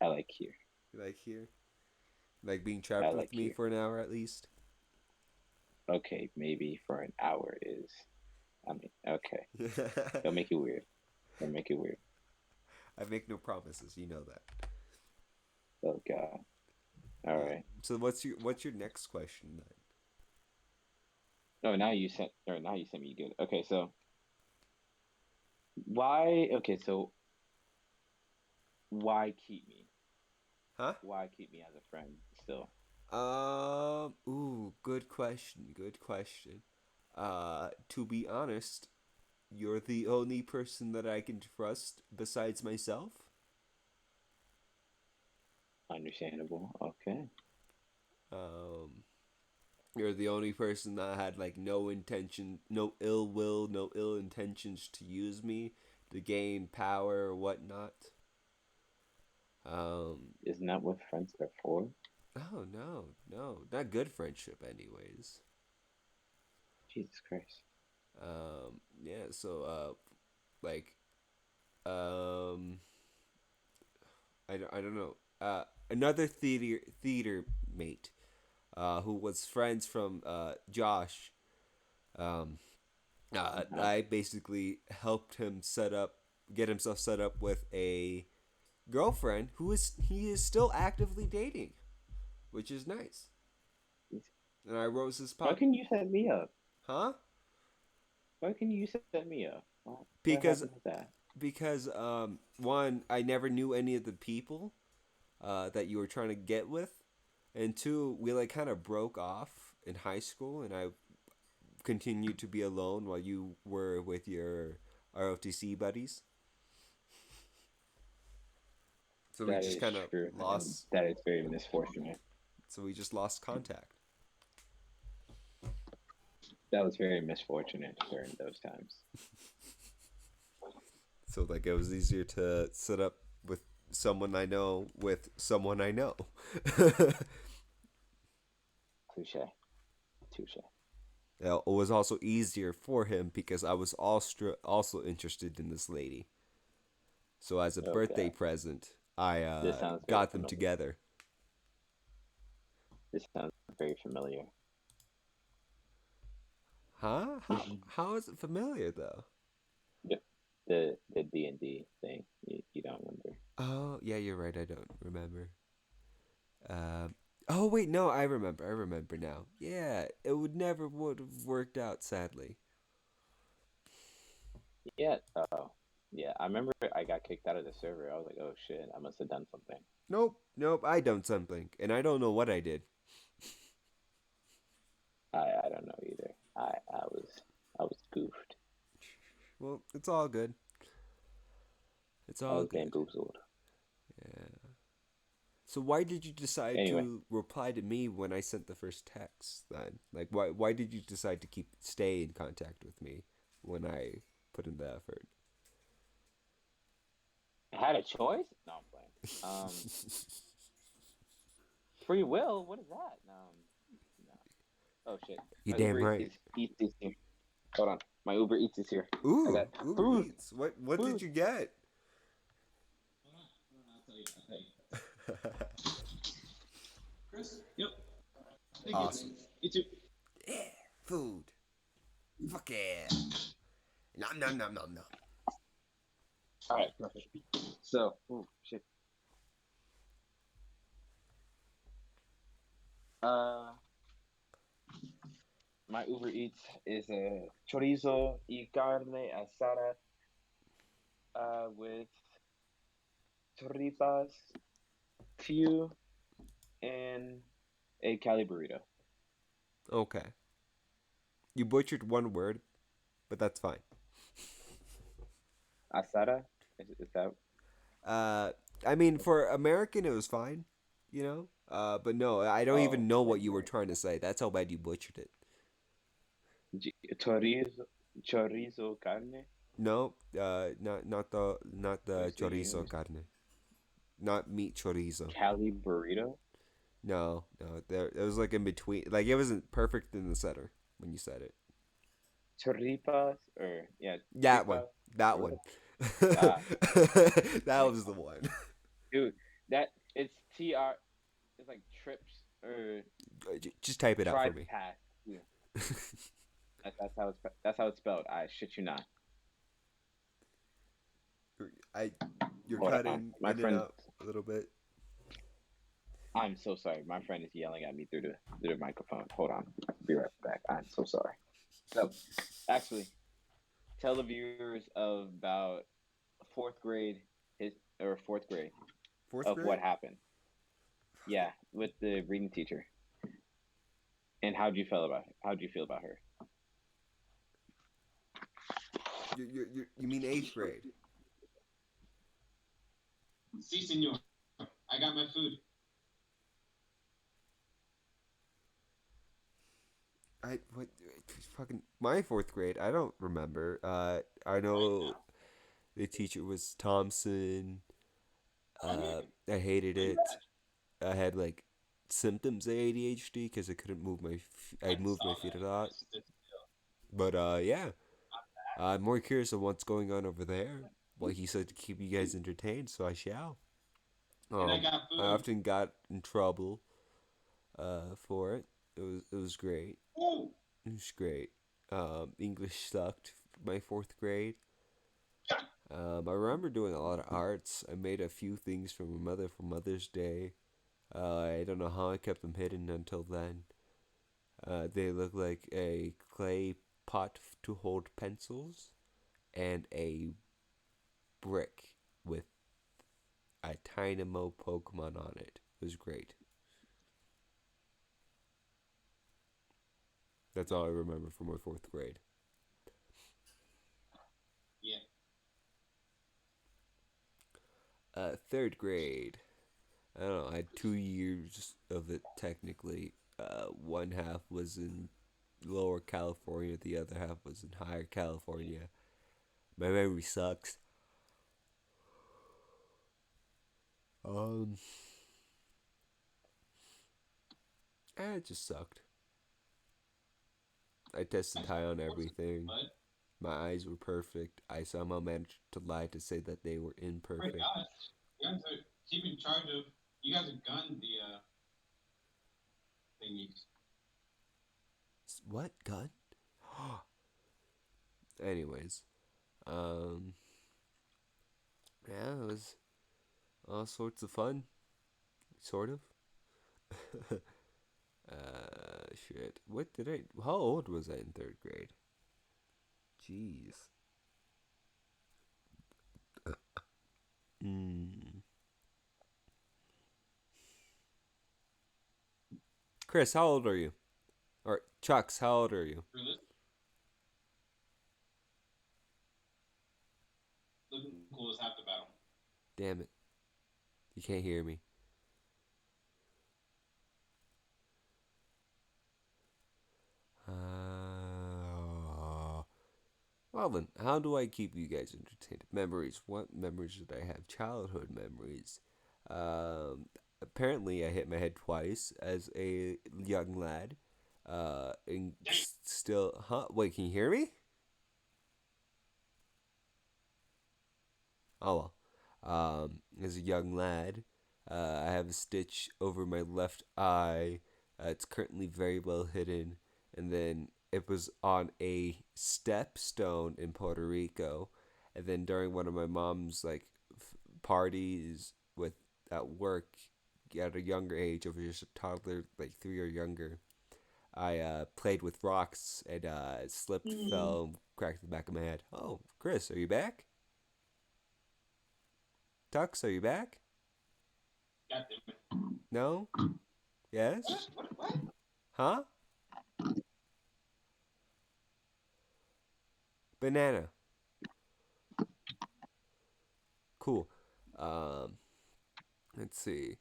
Speaker 1: I like here.
Speaker 2: Like here, like being
Speaker 1: I
Speaker 2: trapped
Speaker 1: like
Speaker 2: with me
Speaker 1: here.
Speaker 2: for an hour at least.
Speaker 1: Okay, maybe for an hour is. I mean, okay. Don't make it weird. Don't make it weird.
Speaker 2: I make no promises, you know that.
Speaker 1: Oh God. All right.
Speaker 2: So what's your next question then?
Speaker 1: No, now you sent me good. Okay, so why? Okay, so why keep me?
Speaker 2: Huh?
Speaker 1: Why keep me as a friend still?
Speaker 2: Good question. Good question. To be honest, you're the only person that I can trust besides myself.
Speaker 1: Understandable. Okay.
Speaker 2: Um, you're the only person that had like no intention, no ill will, no ill intentions to use me to gain power or whatnot. Um,
Speaker 1: Isn't that what friends are for?
Speaker 2: oh no, no, not good friendship, anyways.
Speaker 1: Jesus Christ.
Speaker 2: Yeah. So, like, um, I don't know. Another theater mate, who was friends from Josh. Um,
Speaker 1: Uh-huh.
Speaker 2: I basically helped him get himself set up with a girlfriend he is still actively dating, which is nice. And I rose his
Speaker 1: Why
Speaker 2: pop,
Speaker 1: can you set me up?
Speaker 2: huh?
Speaker 1: Why can you set me up? What
Speaker 2: Because
Speaker 1: happened with that?
Speaker 2: one, I never knew any of the people that you were trying to get with, and two, we like kind of broke off in high school, and I continued to be alone while you were with your ROTC buddies. So we
Speaker 1: That
Speaker 2: just
Speaker 1: is
Speaker 2: kind of
Speaker 1: true, and
Speaker 2: lost.
Speaker 1: that is very misfortunate.
Speaker 2: So we just lost contact.
Speaker 1: That was very misfortunate during those times.
Speaker 2: So like it was easier to set up with someone I know with someone I know.
Speaker 1: Touche. Touche.
Speaker 2: It was also easier for him because I was also interested in this lady. So as a
Speaker 1: Oh
Speaker 2: birthday
Speaker 1: God.
Speaker 2: present, I
Speaker 1: This sounds very
Speaker 2: got them
Speaker 1: familiar.
Speaker 2: together.
Speaker 1: This sounds very familiar.
Speaker 2: Huh? How is it familiar though?
Speaker 1: The the D&D thing. You don't remember.
Speaker 2: Oh yeah, you're right. I don't remember. Oh wait, no, I remember. I remember now. Yeah, it would have worked out sadly.
Speaker 1: Yeah. Oh. Yeah. I remember I got kicked out of the server. I was like, oh shit, I must have done something.
Speaker 2: Nope, nope. I done something, and I don't know what I did.
Speaker 1: I don't know either. I was goofed.
Speaker 2: Well, it's all good. It's
Speaker 1: I
Speaker 2: all
Speaker 1: was
Speaker 2: good.
Speaker 1: bamboozled.
Speaker 2: Yeah. So why did you decide
Speaker 1: Anyway,
Speaker 2: to reply to me when I sent the first text then? Like why did you decide to stay in contact with me when I put in the effort?
Speaker 1: I had a choice. No, I'm playing. Free will. What is that? No. Oh shit.
Speaker 2: You
Speaker 1: My
Speaker 2: damn
Speaker 1: Uber
Speaker 2: right.
Speaker 1: Eats is here. Hold on. My Uber Eats is here. I
Speaker 2: Ooh,
Speaker 1: got
Speaker 2: Uber
Speaker 1: food.
Speaker 2: Eats. What did
Speaker 1: Food.
Speaker 2: you get?
Speaker 1: Hold on. I'll tell you. I'll tell you. Chris. Yep. Thank you.
Speaker 2: Awesome.
Speaker 1: You too.
Speaker 2: Yeah, food. Fuck yeah. Nom nom nom nom nom.
Speaker 1: All right, perfect. So, shit. Uh, my Uber Eats is a chorizo y carne asada with tripas, tiu, and a Cali burrito.
Speaker 2: Okay. You butchered one word, but that's fine.
Speaker 1: Asada? Is that?
Speaker 2: Uh, I mean, for American, it was fine, you know. But no, I don't
Speaker 1: Oh,
Speaker 2: even know what
Speaker 1: wait,
Speaker 2: you were
Speaker 1: wait.
Speaker 2: trying to say. That's how bad you butchered it.
Speaker 1: Chorizo, chorizo carne.
Speaker 2: No, not the
Speaker 1: Wait, so you
Speaker 2: chorizo carne, not meat chorizo.
Speaker 1: Cali burrito?
Speaker 2: No, no, there it was like in between. Like it wasn't perfect in the center when you said it.
Speaker 1: Tripas or yeah,
Speaker 2: That one,
Speaker 1: tripas
Speaker 2: that
Speaker 1: or
Speaker 2: one,
Speaker 1: ah,
Speaker 2: that
Speaker 1: like
Speaker 2: was the one.
Speaker 1: dude, that it's TR. It's like trips or
Speaker 2: Just type it out for me.
Speaker 1: tripas. Yeah, that's how it's spelled. I shit you not.
Speaker 2: I, you're
Speaker 1: Hold on,
Speaker 2: cutting
Speaker 1: my
Speaker 2: in and
Speaker 1: friend.
Speaker 2: out a little bit.
Speaker 1: I'm so sorry. My friend is yelling at me through the microphone. Hold on, I'll be right back. I'm so sorry. So, actually, tell the viewers of about fourth grade his or fourth grade
Speaker 2: Fourth
Speaker 1: of what
Speaker 2: grade.
Speaker 1: happened. Yeah, with the reading teacher. And how'd you feel about her?
Speaker 2: You mean eighth grade?
Speaker 1: Si, senor. I got my food.
Speaker 2: I what fucking my fourth grade. I don't remember. I
Speaker 1: Right
Speaker 2: know
Speaker 1: now.
Speaker 2: the teacher was Thompson.
Speaker 1: I mean,
Speaker 2: I hated
Speaker 1: pretty
Speaker 2: it.
Speaker 1: bad.
Speaker 2: I had like symptoms of ADHD because I couldn't move I
Speaker 1: I
Speaker 2: moved my
Speaker 1: saw
Speaker 2: feet
Speaker 1: that.
Speaker 2: a lot.
Speaker 1: I stood still.
Speaker 2: But yeah, I'm more curious of what's going on over there. Well, he said to keep you guys entertained, so I shall.
Speaker 1: And I got
Speaker 2: I
Speaker 1: food.
Speaker 2: often got in trouble for it. It was great.
Speaker 1: Woo!
Speaker 2: It was great. English sucked my fourth grade. I remember doing a lot of arts. I made a few things for my mother for Mother's Day. I don't know how I kept them hidden until then. They look like a clay pot to hold pencils and a brick with a Dynamo Pokemon on it. It was great. That's all I remember from my fourth grade.
Speaker 1: Yeah.
Speaker 2: Third grade. I don't know. I had 2 years of it technically. One half was in lower California, the other half was in higher California. My memory sucks. Um, it just sucked. I tested high on everything.
Speaker 1: But
Speaker 2: My eyes were perfect. I somehow managed to lie to say that they were
Speaker 1: my
Speaker 2: imperfect.
Speaker 1: gosh, you guys are keeping charge of. You guys are gun the thingies.
Speaker 2: What gun? Anyways, um, yeah, it was all sorts of fun, sort of. Shit. What did I? How old was I in third grade? Jeez. Mm. Chris, how old are you? Or Chucks, how old are you?
Speaker 1: Really? Looking cool as half the battle.
Speaker 2: Damn it, you can't hear me. Well then, how do I keep you guys entertained? Memories. What memories did I have? Childhood memories. Apparently, I hit my head twice as a young lad. And still, huh? Wait, can you hear me? Oh well. As a young lad, I have a stitch over my left eye. It's currently very well hidden. And then it was on a stepstone in Puerto Rico, and then during one of my mom's like parties with at work at a younger age, I was just a toddler, like 3 or younger. I played with rocks and slipped,
Speaker 1: Mm.
Speaker 2: fell, cracked the back of my head. Oh, Chris, are you back? Tux, are you back? No? Yes? Huh? Banana. Cool. Um, let's see.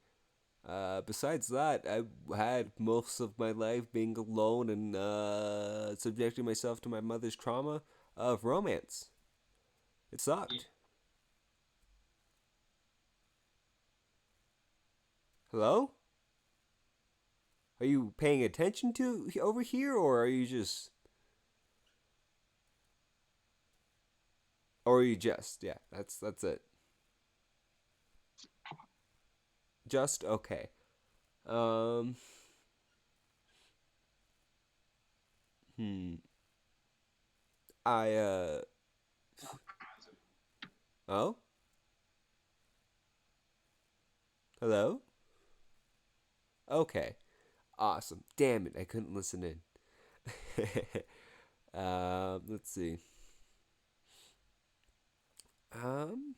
Speaker 2: Besides that, I had most of my life being alone and subjecting myself to my mother's trauma of romance. It sucked. Hello? Are you paying attention to over here, or are you just, or are you just? Yeah, that's it. Just okay. Um. Hmm. I Oh. Hello. Okay. Awesome. Damn it! I couldn't listen in. Let's see. Um.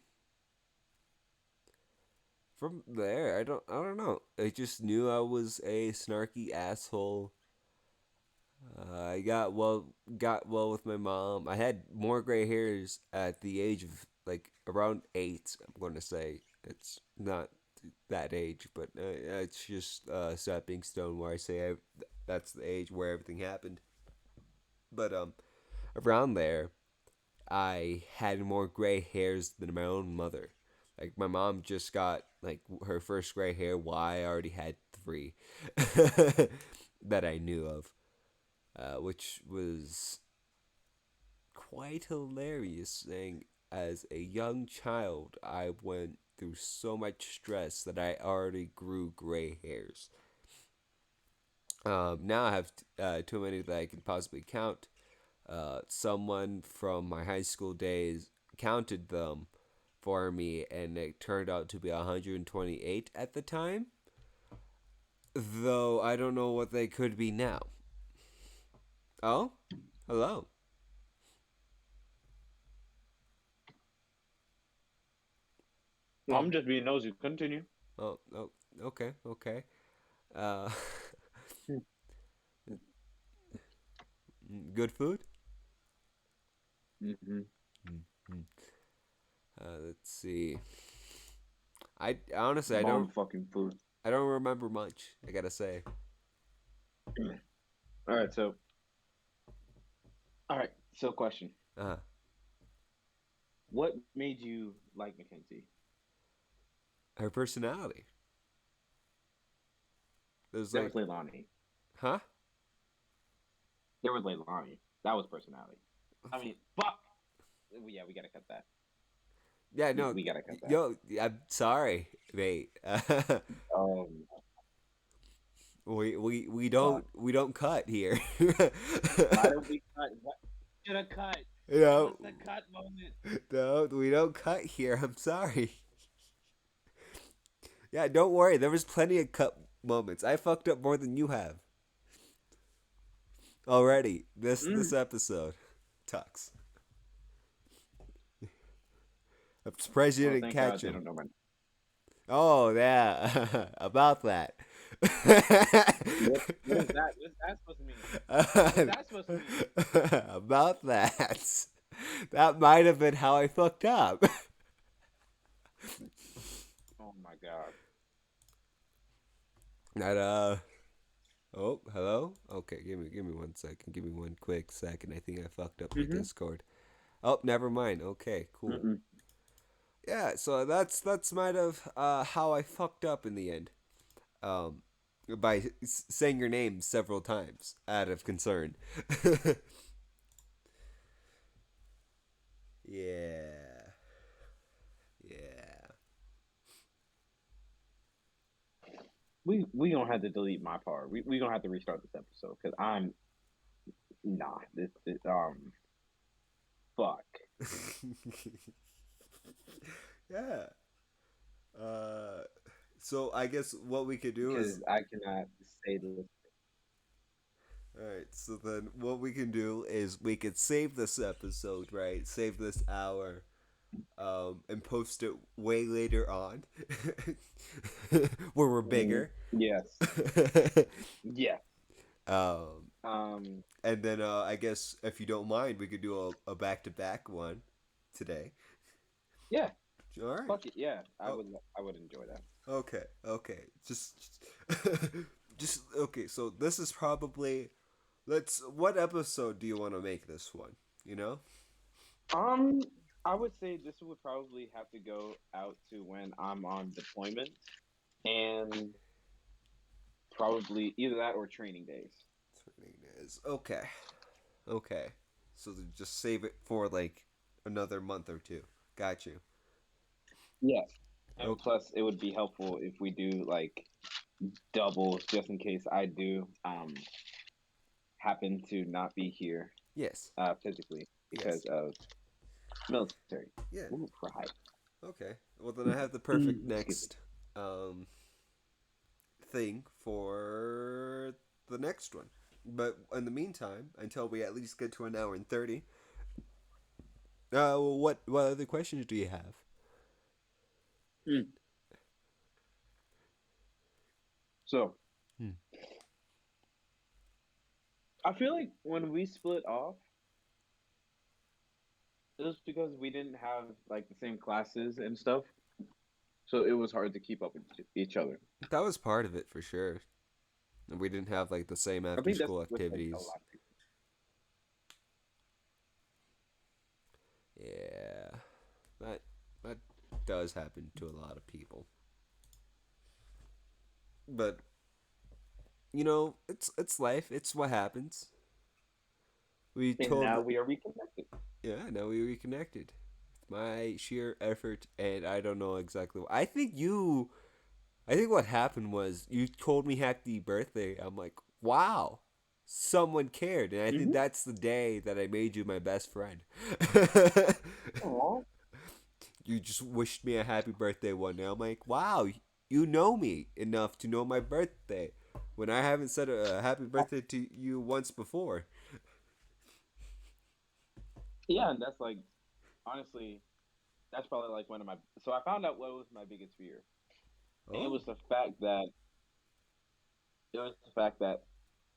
Speaker 2: From there, I don't know. I just knew I was a snarky asshole. I got well with my mom. I had more gray hairs at the age of like around 8. I'm going to say it's not that age, but it's just stepping stone where I say that's the age where everything happened. But around there, I had more gray hairs than my own mother. Like my mom just got like her first gray hair while I already had 3 that I knew of, which was quite hilarious. Saying as a young child, I went through so much stress that I already grew gray hairs. Now I have too many that I can possibly count. Someone from my high school days counted them for me, and it turned out to be 128 at the time. Though I don't know what they could be now. Oh, hello.
Speaker 1: Well, I'm just being nosy. Continue.
Speaker 2: Oh, okay, okay. Uh, good food.
Speaker 1: Mm-hmm.
Speaker 2: Mm-hmm. Let's see. I honestly,
Speaker 1: Bomb fucking food.
Speaker 2: I don't remember much. I gotta say.
Speaker 1: All right, so question.
Speaker 2: Uh,
Speaker 1: What made you like Mackenzie?
Speaker 2: her personality. It was
Speaker 1: There was
Speaker 2: like,
Speaker 1: Leilani.
Speaker 2: huh?
Speaker 1: There was Leilani. That was personality. I mean, fuck. Yeah, we gotta cut that.
Speaker 2: Yeah,
Speaker 1: We,
Speaker 2: no,
Speaker 1: we gotta cut that.
Speaker 2: yo, I'm sorry, mate.
Speaker 1: Um,
Speaker 2: We we don't cut here.
Speaker 1: why don't we cut? What should have cut?
Speaker 2: You
Speaker 1: That was
Speaker 2: know,
Speaker 1: the cut moment.
Speaker 2: no, we don't cut here. I'm sorry. Yeah, don't worry. There was plenty of cut moments. I fucked up more than you have already. This
Speaker 1: Mm.
Speaker 2: episode, Tux. I'm surprised you
Speaker 1: Well,
Speaker 2: didn't
Speaker 1: thank God
Speaker 2: catch
Speaker 1: they
Speaker 2: him.
Speaker 1: don't know my.
Speaker 2: Oh yeah, about that.
Speaker 1: What is that? What's that supposed to mean? What's that supposed to mean?
Speaker 2: About that. That might have been how I fucked up.
Speaker 1: Oh my God.
Speaker 2: That oh, hello? Okay, give me 1 second. Give me one quick second. I think I fucked up my
Speaker 1: Mm-hmm.
Speaker 2: Discord. Oh, never mind. Okay, cool.
Speaker 1: Mm-mm.
Speaker 2: Yeah, so that's might have how I fucked up in the end. Um by saying your name several times out of concern. Yeah. Yeah.
Speaker 1: We gonna have to delete my part. We gonna have to restart this episode because I'm Nah, fuck,
Speaker 2: Yeah. Uh, so I guess what we could do is,
Speaker 1: because I cannot say this.
Speaker 2: all right. So then, what we can do is we could save this episode, right? Save this hour, and post it way later on, where we're bigger.
Speaker 1: Yes, yes.
Speaker 2: um,
Speaker 1: Um,
Speaker 2: and then I guess if you don't mind, we could do a back to back one today.
Speaker 1: yeah,
Speaker 2: All right.
Speaker 1: fuck it. Yeah,
Speaker 2: Oh,
Speaker 1: I would enjoy that.
Speaker 2: okay. Okay. Just okay. So this is probably let's. What episode do you want to make this one? You know.
Speaker 1: Um, I would say this would probably have to go out to when I'm on deployment, and probably either that or training days.
Speaker 2: Turning is okay. Okay. So just save it for like another month or two. Got you.
Speaker 1: Yes. And
Speaker 2: Okay.
Speaker 1: plus, it would be helpful if we do like doubles, just in case I do happen to not be here
Speaker 2: Yes.
Speaker 1: physically because
Speaker 2: Yes.
Speaker 1: of military.
Speaker 2: Yeah.
Speaker 1: Ooh, pride.
Speaker 2: Okay. Well, then I have the perfect
Speaker 1: Excuse me.
Speaker 2: next um thing for the next one. But in the meantime, until we at least get to an hour and 30, what other questions do you have?
Speaker 1: Mm. So
Speaker 2: Hmm.
Speaker 1: I feel like when we split off, it was because we didn't have like the same classes and stuff, so it was hard to keep up with each other.
Speaker 2: That was part of it for sure. We didn't have like the same
Speaker 1: I
Speaker 2: after
Speaker 1: think that's
Speaker 2: school
Speaker 1: with like a
Speaker 2: activities.
Speaker 1: lot of people.
Speaker 2: Yeah. That that does happen to a lot of people. But it's life. It's what happens. We
Speaker 1: And now
Speaker 2: totally
Speaker 1: we are reconnected.
Speaker 2: Yeah, now we reconnected. My sheer effort and I don't know exactly what I think what happened was you told me happy birthday. I'm like, wow, someone cared, and I think
Speaker 1: Mm-hmm.
Speaker 2: that's the day that I made you my best friend.
Speaker 1: Aw.
Speaker 2: You just wished me a happy birthday one day. I'm like, wow, you know me enough to know my birthday when I haven't said a happy birthday to you once before.
Speaker 1: Yeah, and that's like honestly, that's probably like one of my. So I found out what was my biggest fear, and
Speaker 2: Oh,
Speaker 1: it was the fact that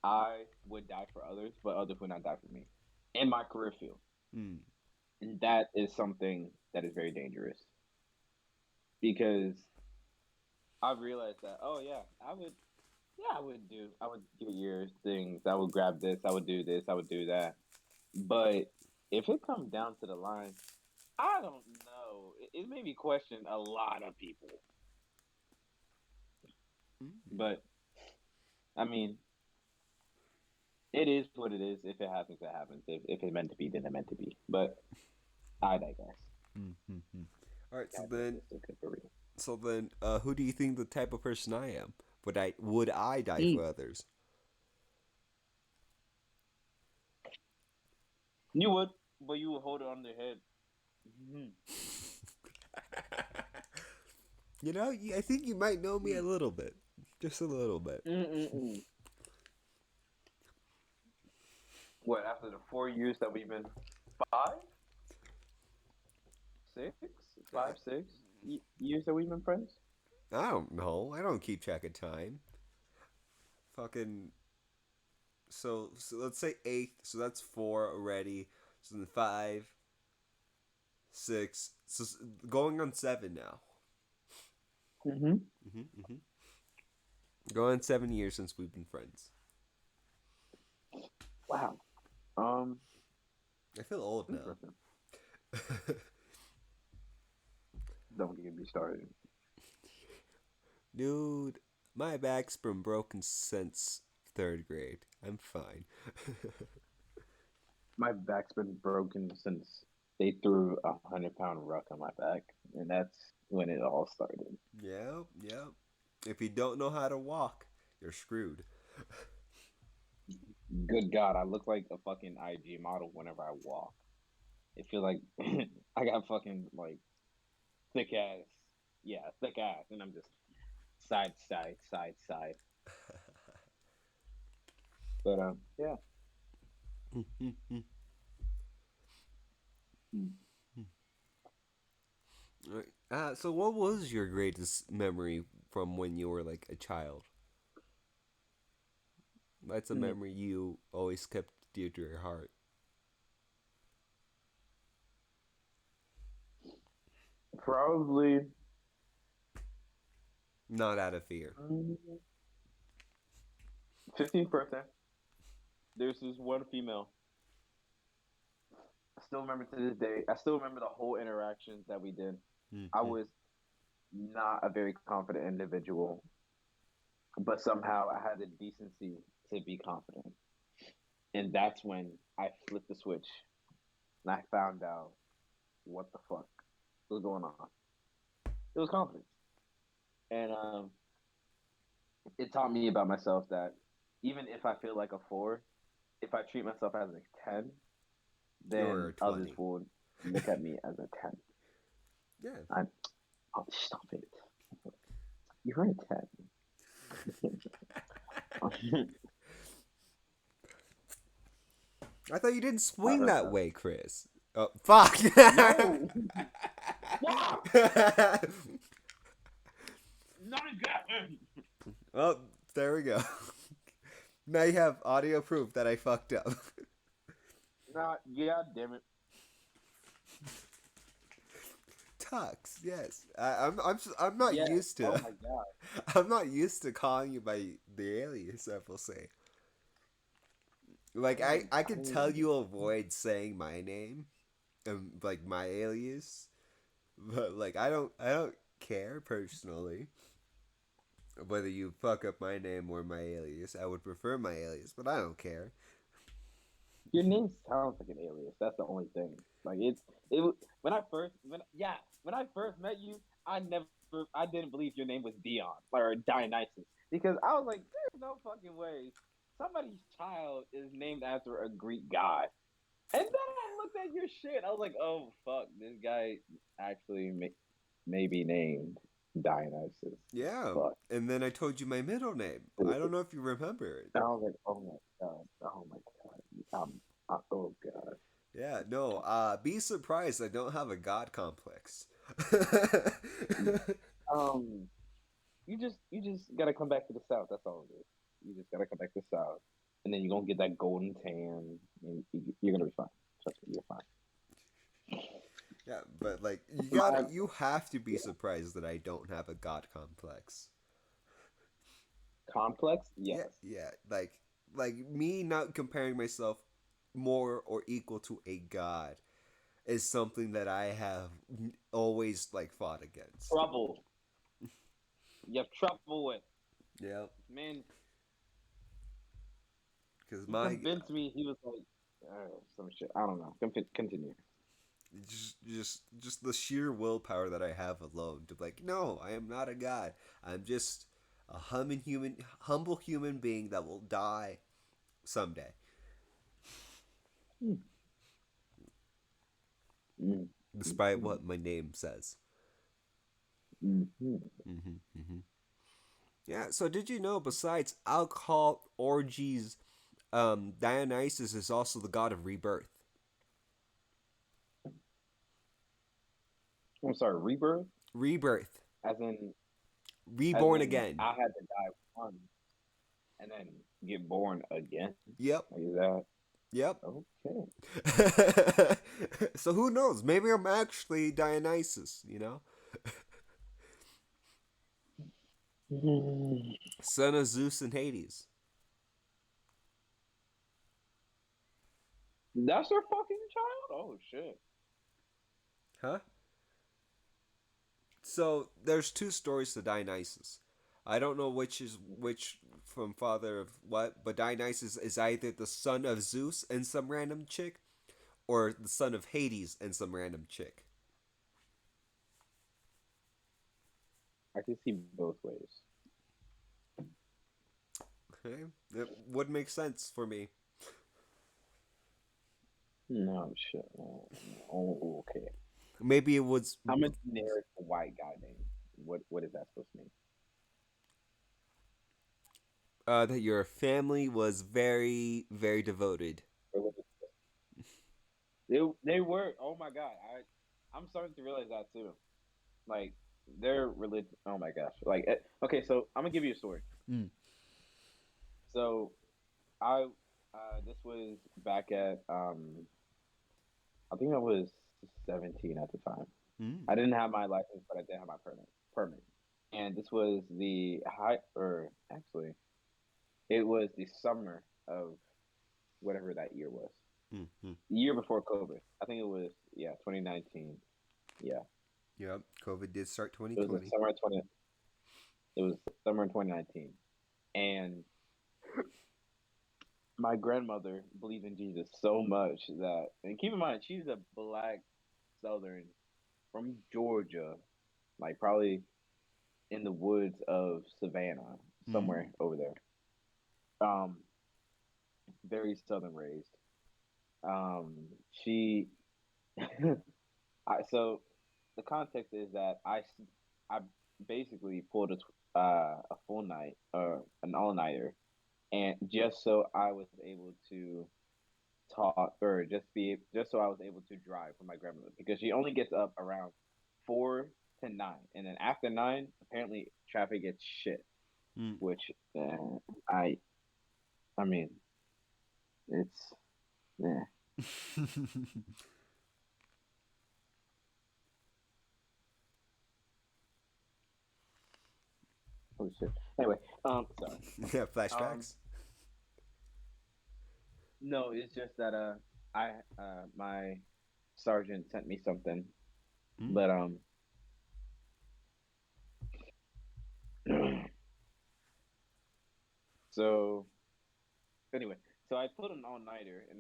Speaker 1: I would die for others, but others would not die for me in my career field,
Speaker 2: hmm.
Speaker 1: and that is something that is very dangerous because I've realized that. Oh yeah, I would get your things. I would grab this. I would do this. I would do that. But if it comes down to the line, I don't know. It made me question a lot of people. But I mean, it is what it is. If it happens, it happens. If it's meant to be, then it's meant to be. But I digress.
Speaker 2: Mm-hmm. All right,
Speaker 1: I digress. Okay, for real.
Speaker 2: who do you think the type of person I am? Would I die
Speaker 1: Mm.
Speaker 2: for others?
Speaker 1: You would, but you would hold it on their head. Mm-hmm.
Speaker 2: I think you might know me a little bit, just a little bit.
Speaker 1: Mm-mm-mm. What, after the 4 years that we've been five, six,
Speaker 2: Uh,
Speaker 1: 5, 6 years that we've been friends?
Speaker 2: I don't know. I don't keep track of time. Fucking. So let's say eight. So that's four already. So then five, 6. So going on 7 now.
Speaker 1: Mm-hmm.
Speaker 2: Mm-hmm. Going on 7 years since we've been friends.
Speaker 1: Wow. Um,
Speaker 2: I feel old now.
Speaker 1: interesting. Don't get me started.
Speaker 2: Dude, my back's been broken since third grade. I'm fine.
Speaker 1: My back's been broken since they threw 100-pound ruck on my back, and that's when it all started.
Speaker 2: Yep, yep. If you don't know how to walk, you're screwed.
Speaker 1: Good God, I look like a fucking IG model whenever I walk. It feel like I got fucking like thick ass, yeah, thick ass, and I'm just side, side, side, side. But yeah.
Speaker 2: So what was your greatest memory from when you were like a child? That's a
Speaker 1: Mm,
Speaker 2: memory you always kept dear to your heart.
Speaker 1: Probably
Speaker 2: Not out of fear.
Speaker 1: 15th birthday. There's this one female. I still remember to this day. I still remember the whole interactions that we did. I
Speaker 2: Mm-hmm.
Speaker 1: was not a very confident individual, but somehow I had the decency to be confident. And that's when I flipped the switch and I found out what the fuck was going on. It was confidence. And it taught me about myself that even if I feel like a four, if I treat myself as a 10,
Speaker 2: Or
Speaker 1: then others
Speaker 2: 20.
Speaker 1: will look at me as a 10.
Speaker 2: Yeah.
Speaker 1: I, oh, stop it. You're a 10.
Speaker 2: I thought you didn't
Speaker 1: I
Speaker 2: swing
Speaker 1: heard
Speaker 2: that
Speaker 1: that.
Speaker 2: way, Chris. Oh, fuck.
Speaker 1: No! Stop! Not again!
Speaker 2: Well, there we go. Now you have audio proof that I fucked up.
Speaker 1: Not, yeah, damn it.
Speaker 2: Tux, yes. I'm not
Speaker 1: Yes.
Speaker 2: used
Speaker 1: Oh
Speaker 2: to
Speaker 1: my god.
Speaker 2: I'm not used to calling you by the alias. I will say, like I
Speaker 1: I
Speaker 2: could
Speaker 1: didn't
Speaker 2: tell
Speaker 1: even
Speaker 2: you avoid saying my name and like my alias, but like I don't care personally whether you fuck up my name or my alias. I would prefer my alias, but I don't care.
Speaker 1: Your name sounds like an alias. That's the only thing. Like when I first when I first met you, I didn't believe your name was Dion or Dionysus because I was like, there's no fucking way somebody's child is named after a Greek god. And then I looked at your shit. I was like, oh fuck, this guy actually may be named Dionysus.
Speaker 2: Yeah,
Speaker 1: Fuck.
Speaker 2: and then I told you my middle name. I don't know if you remember it.
Speaker 1: And I was like, oh my god, oh my god, oh god.
Speaker 2: Yeah, no. Be surprised I don't have a god complex.
Speaker 1: Um, you just gotta come back to the south. That's all it is. You just gotta come back to the south, and then you're gonna get that golden tan, and you're gonna be fine. Trust me, you're fine.
Speaker 2: Yeah, but like
Speaker 1: My
Speaker 2: you have to be
Speaker 1: yeah,
Speaker 2: surprised that I don't have a god complex.
Speaker 1: complex,
Speaker 2: Yeah,
Speaker 1: yes.
Speaker 2: yeah, like me not comparing myself more or equal to a god is something that I have always like fought against.
Speaker 1: Trouble. You have trouble with
Speaker 2: Yeah,
Speaker 1: man.
Speaker 2: because
Speaker 1: He
Speaker 2: my
Speaker 1: convinced me. He was like, some shit. I don't know. Continue.
Speaker 2: just the sheer willpower that I have alone to be like, no, I am not a god. I'm just a humble human being that will die someday,
Speaker 1: Mm, mm,
Speaker 2: despite
Speaker 1: mm,
Speaker 2: what my name says.
Speaker 1: mm.
Speaker 2: Hmm. Yeah. So did you know besides alcohol orgies, Dionysus is also the god of rebirth.
Speaker 1: I'm sorry. Rebirth,
Speaker 2: Rebirth,
Speaker 1: as in
Speaker 2: reborn again.
Speaker 1: I had to die once and then get born again.
Speaker 2: Yep.
Speaker 1: Like is that
Speaker 2: Yep.
Speaker 1: okay?
Speaker 2: So who knows? Maybe I'm actually Dionysus. Son of Zeus and Hades.
Speaker 1: That's their fucking child. Oh shit.
Speaker 2: Huh? So there's two stories to Dionysus. I don't know which is which from father of what, but Dionysus is either the son of Zeus and some random chick, or the son of Hades and some random chick.
Speaker 1: I can see both ways.
Speaker 2: Okay, it would make sense for me.
Speaker 3: No shit. Oh, okay.
Speaker 2: Maybe it was
Speaker 3: I'm a generic white guy name. What is that supposed to mean?
Speaker 2: that your family was very, very devoted.
Speaker 3: Religious. They were. Oh my god. I'm starting to realize that too. Like their religion. Oh my gosh. Like okay, so I'm gonna give you a story.
Speaker 2: Mm.
Speaker 3: So I this was back at I think I was 17 at the time. I
Speaker 2: Mm.
Speaker 3: didn't have my license, but I did have my permit. And this was the high, or actually, it was the summer of whatever that year was.
Speaker 2: Mm-hmm.
Speaker 3: The year before COVID. I think it was, yeah, 2019. Yeah.
Speaker 2: Yep, COVID did start
Speaker 3: It was the
Speaker 2: 2020.
Speaker 3: summer of 20, it was summer of 2019. And my grandmother believed in Jesus so much that, and keep in mind, she's a black Southern from Georgia, like probably in the woods of Savannah,
Speaker 2: Mm.
Speaker 3: somewhere over there. Um, very Southern raised. Um, she, so the context is that I basically pulled a full night or an all nighter, and just so I was able to talk or just so I was able to drive for my grandmother because she only gets up around 4 to 9, and then after 9, apparently traffic gets shit.
Speaker 2: Mm.
Speaker 3: Which I I mean it's yeah. Holy shit. Anyway, sorry.
Speaker 2: Yeah,
Speaker 3: Um,
Speaker 2: flashbacks.
Speaker 3: no, it's just that I my sergeant sent me something,
Speaker 2: Mm.
Speaker 3: but so anyway, so I put an all nighter, and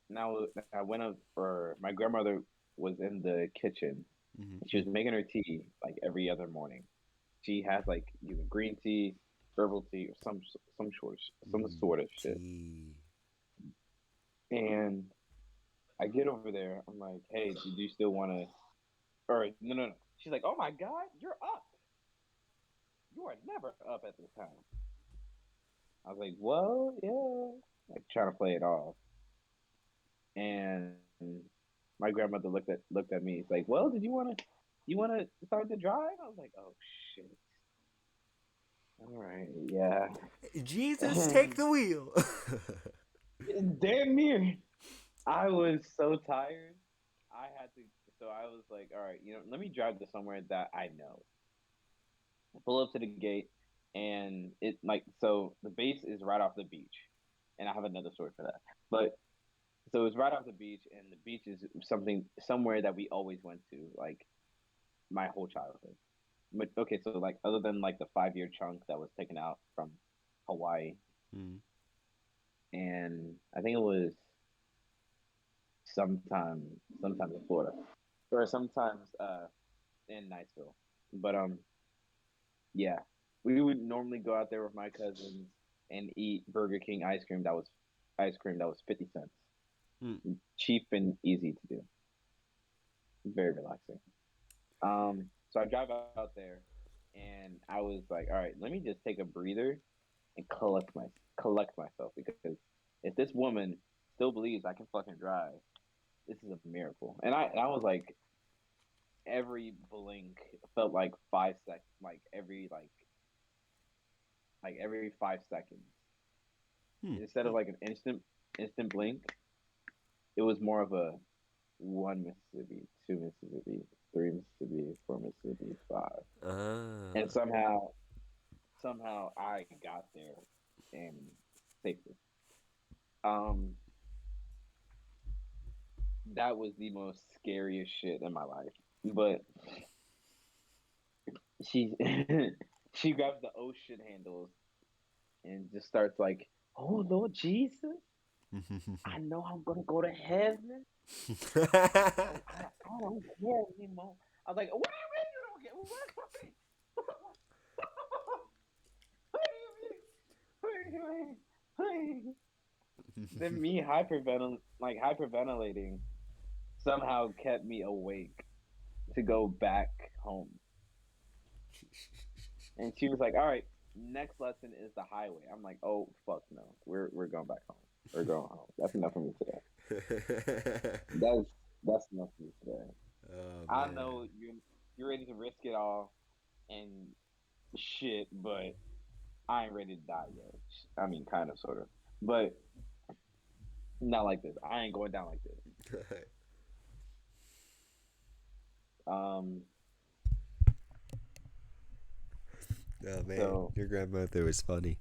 Speaker 3: now I went up for my grandmother was in the kitchen. She
Speaker 2: Mm-hmm.
Speaker 3: was making her tea like every other morning. She has like either green tea, herbal tea, or some
Speaker 2: Mm.
Speaker 3: sort of shit.
Speaker 2: Tea.
Speaker 3: And I get over there. I'm like, hey, do you still want to? Or no, no, no. She's like, oh my god, you're up. You are never up at this time. I was like, well, yeah. Like trying to play it off. And my grandmother looked at me. It's like, well, did you want to start the drive? I was like, oh shit. All right, yeah.
Speaker 2: Jesus, take the wheel.
Speaker 3: Damn near. I was so tired. I had to. So I was like, all right, let me drive to somewhere that I know. Pull up to the gate, and the base is right off the beach, and I have another story for that. But so it's right off the beach, and the beach is somewhere that we always went to, like my whole childhood. But okay, so like other than like the 5 year chunk that was taken out from Hawaii,
Speaker 2: Mm.
Speaker 3: and I think it was sometime sometimes in Florida or sometimes in Niceville. But yeah, we would normally go out there with my cousins and eat Burger King ice cream that was 50 cents,
Speaker 2: Mm.
Speaker 3: cheap and easy to do, very relaxing. So I drive out there, and I was like, all right, let me just take a breather and collect myself because if this woman still believes I can fucking drive, this is a miracle. And I was like, every blink felt like 5 seconds, like every 5 seconds.
Speaker 2: Hmm.
Speaker 3: Instead of like an instant blink, it was more of a one Mississippi, two Mississippi, three Mississippi, four Mississippi, five, and
Speaker 2: Ah.
Speaker 3: somehow I got there and safely. Um, that was the most scariest shit in my life. But she she grabs the ocean handles and just starts like, "Oh Lord Jesus, I know I'm gonna go to heaven. So I don't care anymore." I was like, "What do you mean you don't care? What do you mean? What do you mean? What do you mean?" then me hyperventilating somehow kept me awake to go back home. And she was like, "All right, next lesson is the highway." I'm like, "Oh fuck no, we're going back home. We're going home. That's enough for me today. That's that's enough for me today.
Speaker 2: Oh
Speaker 3: I
Speaker 2: man.
Speaker 3: know you're ready to risk it all and shit, but I ain't ready to die yet. I mean, kind of, sort of, but not like this. I ain't going down like this. Um,
Speaker 2: Oh man,
Speaker 3: so
Speaker 2: your grandmother was funny.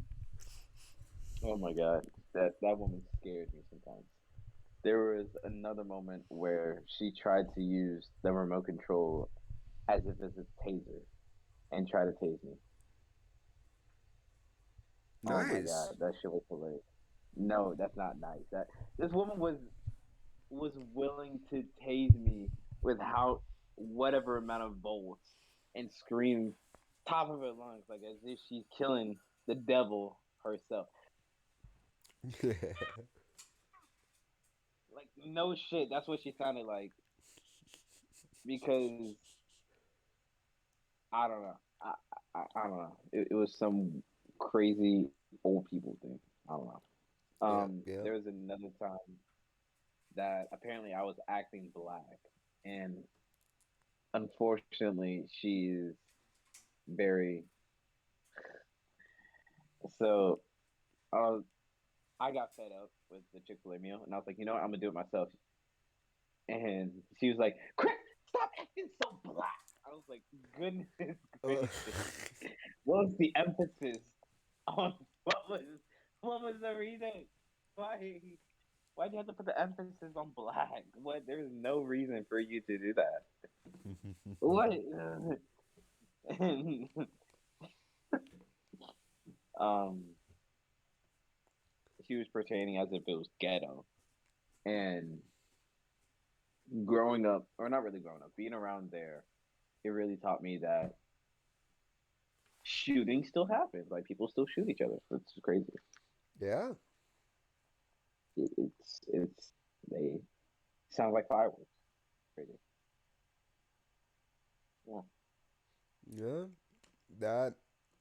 Speaker 3: oh my god, that woman scares me sometimes. There was another moment where she tried to use the remote control as if it's a taser and try to tase me. Oh my
Speaker 2: Nice.
Speaker 3: god, that shit was hilarious. No, that's not nice. That this woman was willing to tase me with how whatever amount of volts and scream top of her lungs like as if she's killing the devil herself. Like no shit, that's what she sounded like because I don't know. I don't know. It was some crazy old people thing. I don't know.
Speaker 2: Yep, yep.
Speaker 3: There was another time that apparently I was acting black, and unfortunately, she's very so. Uh, I got fed up with the Chick Fil A meal, and I was like, you know what, I'm gonna do it myself. And she was like, "Chris, stop acting so black." I was like, "Goodness
Speaker 2: Uh,
Speaker 3: gracious, what was the emphasis on what was the reason? Why why'd you have to put the emphasis on black? What? There's no reason for you to do that. What? And, um, she was pertaining as if it was ghetto. And growing up, or not really growing up, being around there, it really taught me that shooting still happens. Like people still shoot each other. It's crazy.
Speaker 2: yeah,
Speaker 3: It's they sound like fireworks. Crazy. Yeah.
Speaker 2: yeah. That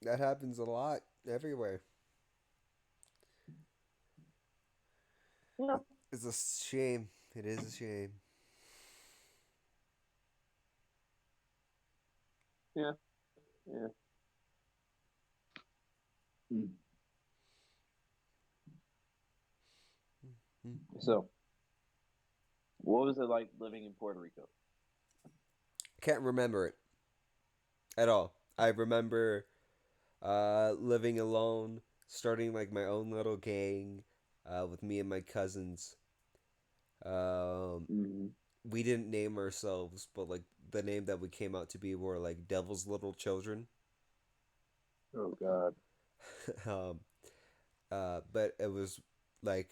Speaker 2: that happens a lot everywhere.
Speaker 3: Yeah.
Speaker 2: It's a shame. It is a shame.
Speaker 3: Yeah. Yeah. Mm. So, what was it like living in Puerto Rico?
Speaker 2: Can't remember it at all. I remember living alone, starting like my own little gang with me and my cousins. Um,
Speaker 3: Mm-hmm.
Speaker 2: we didn't name ourselves, but like the name that we came out to be were like Devil's Little Children.
Speaker 3: Oh God.
Speaker 2: um, but it was like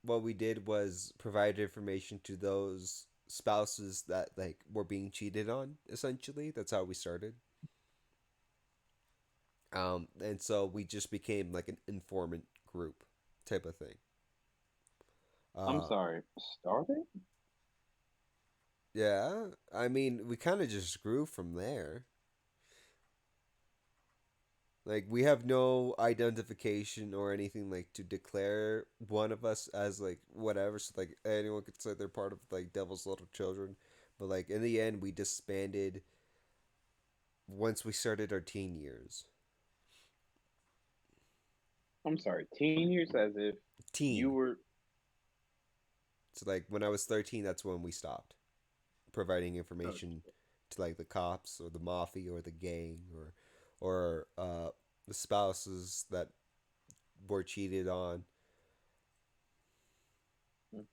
Speaker 2: what we did was provide information to those spouses that like were being cheated on. Essentially, that's how we started. And so we just became like an informant group type of thing.
Speaker 3: I'm
Speaker 2: Uh,
Speaker 3: sorry. Started?
Speaker 2: yeah, I mean, we kind of just grew from there. Like we have no identification or anything like to declare one of us as like whatever. So like anyone could say they're part of like Devil's Little Children, but like in the end we disbanded once we started our teen years.
Speaker 3: I'm sorry. Teen years as if you
Speaker 2: Teen.
Speaker 3: were.
Speaker 2: So like when I was 13, that's when we stopped providing
Speaker 3: Oh,
Speaker 2: information to like the cops or the mafia or the gang or the spouses that were cheated on.
Speaker 3: mhm.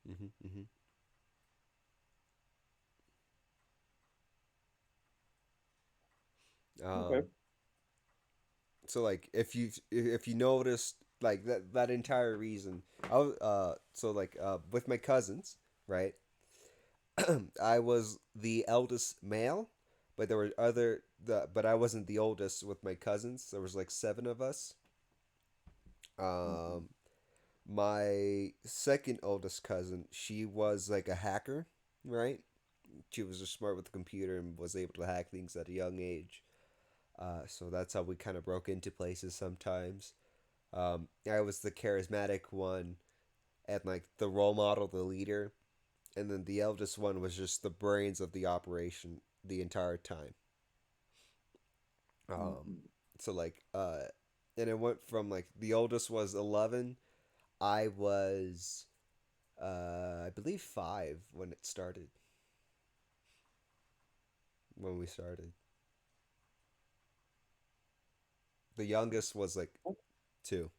Speaker 2: Hmm, hmm.
Speaker 3: Okay.
Speaker 2: Um, so like if you noticed like that entire reason, I was so like with my cousins, right? I was the eldest male, but there were but I wasn't the oldest with my cousins. There was like seven of us.
Speaker 3: Mhm.
Speaker 2: Um, My second oldest cousin, she was like a hacker, right? She was just smart with the computer and was able to hack things at a young age. So that's how we kind of broke into places sometimes. I was the charismatic one and like the role model, the leader, and then the eldest one was just the brains of the operation the entire time. Um,
Speaker 3: Mhm.
Speaker 2: so and it went from like the oldest was 11. I was, I believe 5 when it started. When we started, the youngest was like 2.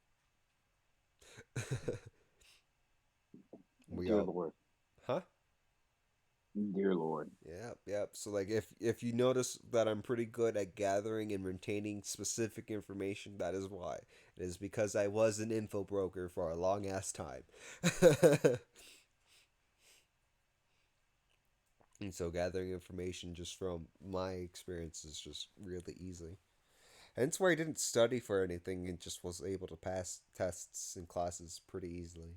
Speaker 2: we
Speaker 3: Dear
Speaker 2: all,
Speaker 3: Lord,
Speaker 2: huh?
Speaker 3: dear Lord.
Speaker 2: Yep, yep. So like if you notice that I'm pretty good at gathering and retaining specific information, that is why. It is because I was an info broker for a long ass time. And so gathering information just from my experience is just really easy. Hence why I didn't study for anything and just was able to pass tests and classes pretty easily.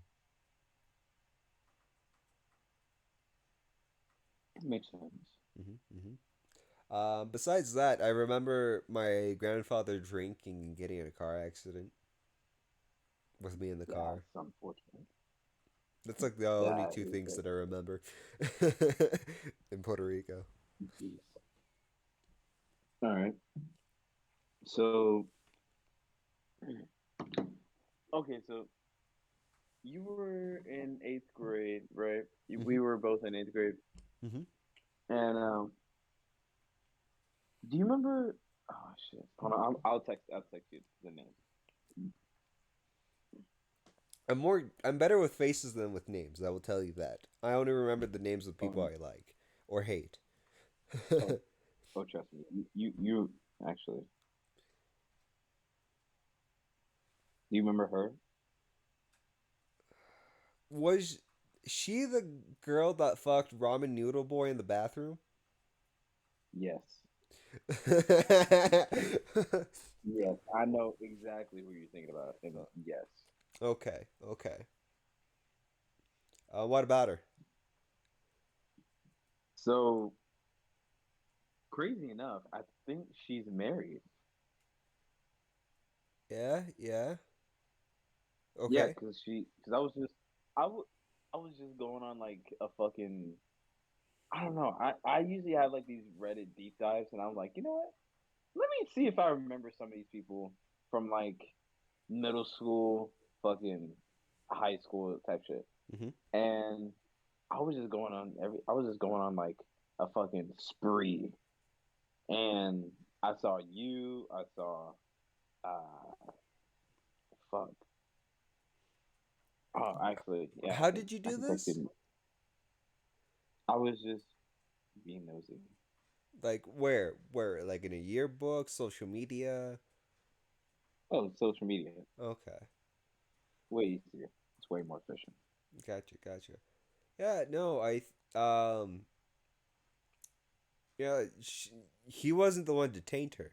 Speaker 3: Makes sense.
Speaker 2: Besides that, I remember my grandfather drinking and getting in a car accident with me in the car.
Speaker 3: That's unfortunate.
Speaker 2: That's like the only
Speaker 3: That
Speaker 2: two
Speaker 3: is
Speaker 2: things
Speaker 3: very
Speaker 2: that I remember in Puerto Rico.
Speaker 3: jeez. All right. So, okay, so you were in eighth grade, right?
Speaker 2: Hmm.
Speaker 3: We were both in eighth grade,
Speaker 2: Hmm.
Speaker 3: and do you remember? Oh shit! Hold on, I'll text you the name.
Speaker 2: I'm better with faces than with names. I will tell you that. I only remember the names of people
Speaker 3: Oh,
Speaker 2: I like or hate.
Speaker 3: oh, oh, trust me. You actually. Do you remember her?
Speaker 2: Was she the girl that fucked Ramen Noodle Boy in the bathroom?
Speaker 3: Yes. Yes, I know exactly who you're thinking about, and yes.
Speaker 2: Okay, okay. What about her?
Speaker 3: So crazy enough, I think she's married.
Speaker 2: Yeah, yeah.
Speaker 3: Yeah,
Speaker 2: Okay.
Speaker 3: because I was just going on like a fucking, I don't know. I usually have like these Reddit deep dives, and I'm like, you know what? Let me see if I remember some of these people from like middle school, fucking high school type shit.
Speaker 2: Hmm.
Speaker 3: And I was just going on like a fucking spree, and I saw you, I saw fuck. Oh, actually, yeah,
Speaker 2: How did you
Speaker 3: I
Speaker 2: do
Speaker 3: can text
Speaker 2: this?
Speaker 3: you. I was just being nosy.
Speaker 2: Like where? Where? Like in a yearbook, social media?
Speaker 3: Oh, social media,
Speaker 2: Okay.
Speaker 3: way easier. It's way more efficient.
Speaker 2: Gotcha, gotcha. Yeah, no, yeah, he wasn't the one to taint her.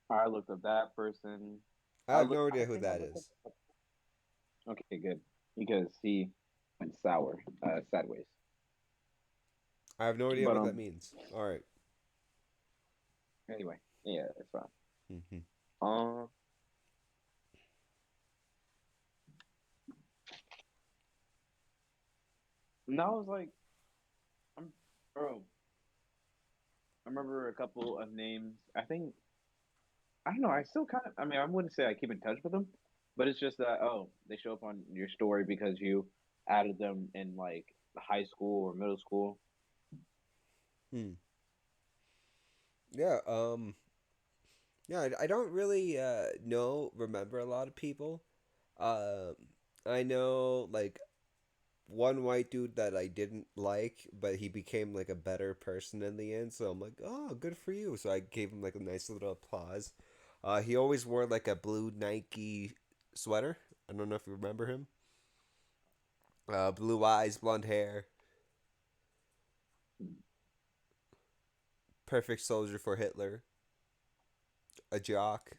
Speaker 3: I looked up that person.
Speaker 2: I have no
Speaker 3: I
Speaker 2: idea who
Speaker 3: think I
Speaker 2: that
Speaker 3: looked up.
Speaker 2: is.
Speaker 3: Okay, good, because he went sour, sideways.
Speaker 2: I have no idea
Speaker 3: But
Speaker 2: what that means. All right.
Speaker 3: anyway, yeah, it's fine.
Speaker 2: Mm-hmm.
Speaker 3: Um, and I was like, I'm, bro. I remember a couple of names. I think I don't know. I still kind of. I mean, I wouldn't say I keep in touch with them, but it's just that they show up on your story because you added them in like high school or middle school.
Speaker 2: Hmm. Yeah. Yeah. I don't really remember a lot of people. Um. I know like one white dude that I didn't like, but he became like a better person in the end. So I'm like, oh, good for you. So I gave him like a nice little applause. He always wore like a blue Nike sweater. I don't know if you remember him. Blue eyes, blonde hair, perfect soldier for Hitler, a jock.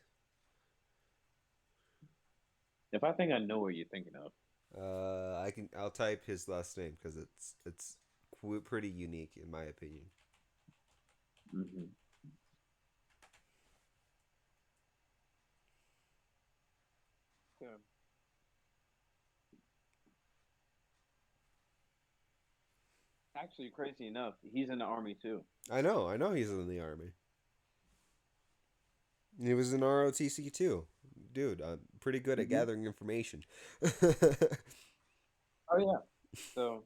Speaker 3: If I think I know what you're thinking of.
Speaker 2: I'll type his last name because it's pretty unique in my opinion.
Speaker 3: Hmm. Yeah. Actually, crazy enough, he's in the army too.
Speaker 2: I know he's in the army. He was in ROTC too. Dude, I'm pretty good at
Speaker 3: Hmm.
Speaker 2: gathering information.
Speaker 3: Oh yeah. So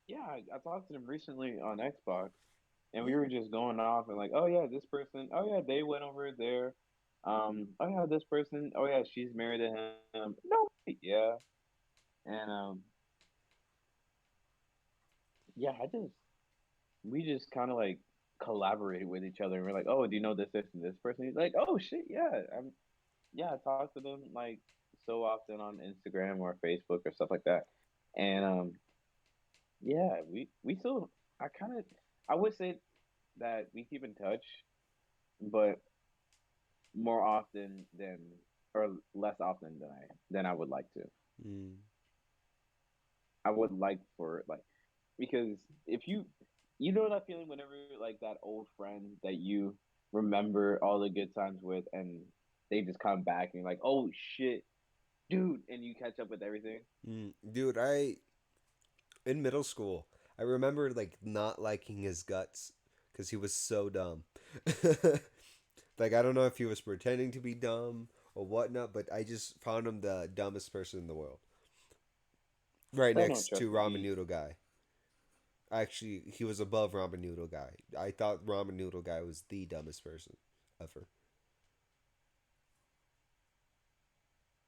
Speaker 3: yeah, I talked to him recently on Xbox, and we were just going off and like, oh yeah, this person, oh yeah, they went over there. Oh yeah, this person, oh yeah, she's married to him. No, yeah, and yeah, I just we just kind of like collaborated with each other. And we're like, oh, do you know this and this person? He's like, oh shit, yeah, yeah, I talk to them like so often on Instagram or Facebook or stuff like that, and yeah, we still, I kind of, I would say that we keep in touch, but more often than or less often than I would like to.
Speaker 2: Mm.
Speaker 3: I would like for like because if you know that feeling whenever like that old friend that you remember all the good times with and they just come back and you're like, oh shit, dude, and you catch up with everything.
Speaker 2: Dude, I in middle school, I remember like not liking his guts because he was so dumb. Like I don't know if he was pretending to be dumb or whatnot, but I just found him the dumbest person in the world. Right
Speaker 3: Oh no,
Speaker 2: next to
Speaker 3: trust me,
Speaker 2: Ramen Noodle Guy. Actually, he was above Ramen Noodle Guy. I thought Ramen Noodle Guy was the dumbest person ever.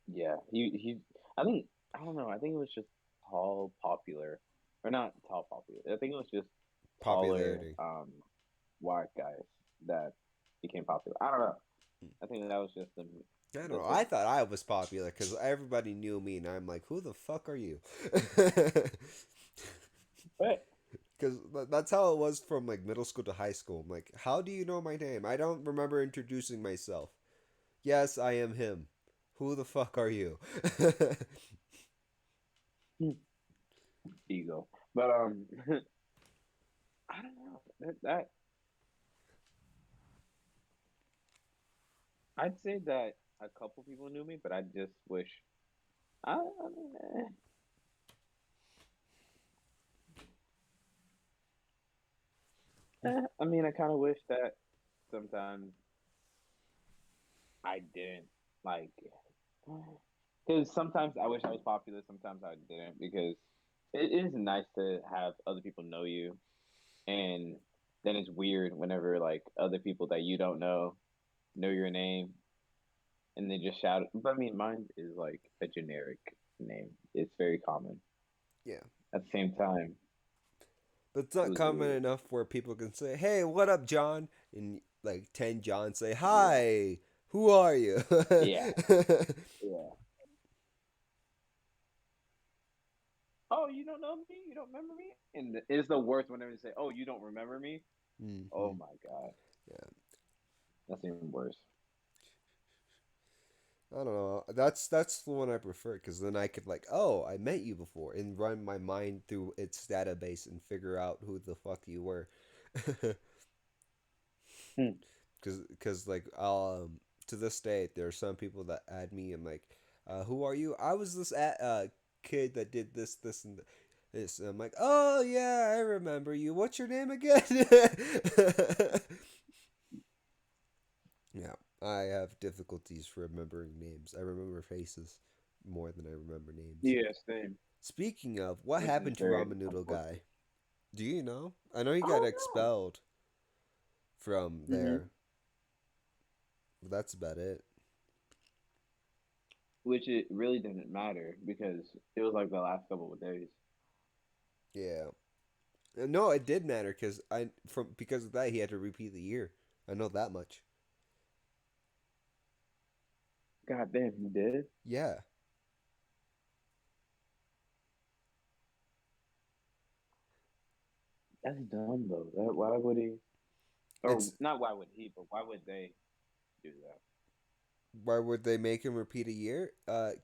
Speaker 3: yeah, he. I think I don't know. I think it was just tall, popular, or not tall, popular. I think it was just taller,
Speaker 2: Popularity.
Speaker 3: white guys that became popular. I don't know. I think that was just
Speaker 2: I don't
Speaker 3: the
Speaker 2: know.
Speaker 3: thing.
Speaker 2: I thought I was popular because everybody knew me, and I'm like, who the fuck are you?
Speaker 3: But
Speaker 2: Because that's how it was from like middle school to high school. I'm like, how do you know my name? I don't remember introducing myself. Yes, I am him. Who the fuck are you?
Speaker 3: ego. But I don't know. That I'd say that a couple people knew me, but I just wish. I I mean, I kind of wish that sometimes I didn't like. Because sometimes I wish I was popular, sometimes I didn't. Because it is nice to have other people know you, and then it's weird whenever like other people that you don't know your name and they just shout. But I mean, mine is like a generic name. It's very common.
Speaker 2: Yeah.
Speaker 3: At the same time,
Speaker 2: But it's
Speaker 3: it
Speaker 2: not
Speaker 3: was
Speaker 2: common
Speaker 3: weird.
Speaker 2: enough where people can say, hey, what up, John? And like 10 Johns say,
Speaker 3: Yeah,
Speaker 2: hi, who are you?
Speaker 3: yeah, yeah. Oh, you don't know me? You don't remember me? And it's the worst whenever they say, "Oh, you don't remember me." Oh
Speaker 2: Hmm.
Speaker 3: my god,
Speaker 2: Yeah.
Speaker 3: that's even worse.
Speaker 2: I don't know. That's the one I prefer because then I could like, oh, I met you before, and run my mind through its database and figure out who the fuck you were.
Speaker 3: Hmm.
Speaker 2: Because like to this day there are some people that add me and like, who are you? I was this kid that did this and this. And I'm like, oh yeah, I remember you. What's your name again? Yeah, I have difficulties remembering names. I remember faces more than I remember names.
Speaker 3: Yeah, same.
Speaker 2: Speaking of, what
Speaker 3: Which is
Speaker 2: happened to
Speaker 3: very
Speaker 2: Ramen Noodle Guy?
Speaker 3: unfortunate.
Speaker 2: Do you know? I know he got
Speaker 3: Oh
Speaker 2: expelled from
Speaker 3: no.
Speaker 2: there. But that's about it.
Speaker 3: Which it really didn't matter because it was like the last couple of days.
Speaker 2: Yeah. No, it did matter because of that he had to repeat the year. I know that much.
Speaker 3: God damn, he did.
Speaker 2: Yeah.
Speaker 3: That's dumb though. Why would he? Or
Speaker 2: It's
Speaker 3: not? Why would he? But why would they do that?
Speaker 2: Why would they make him repeat a year?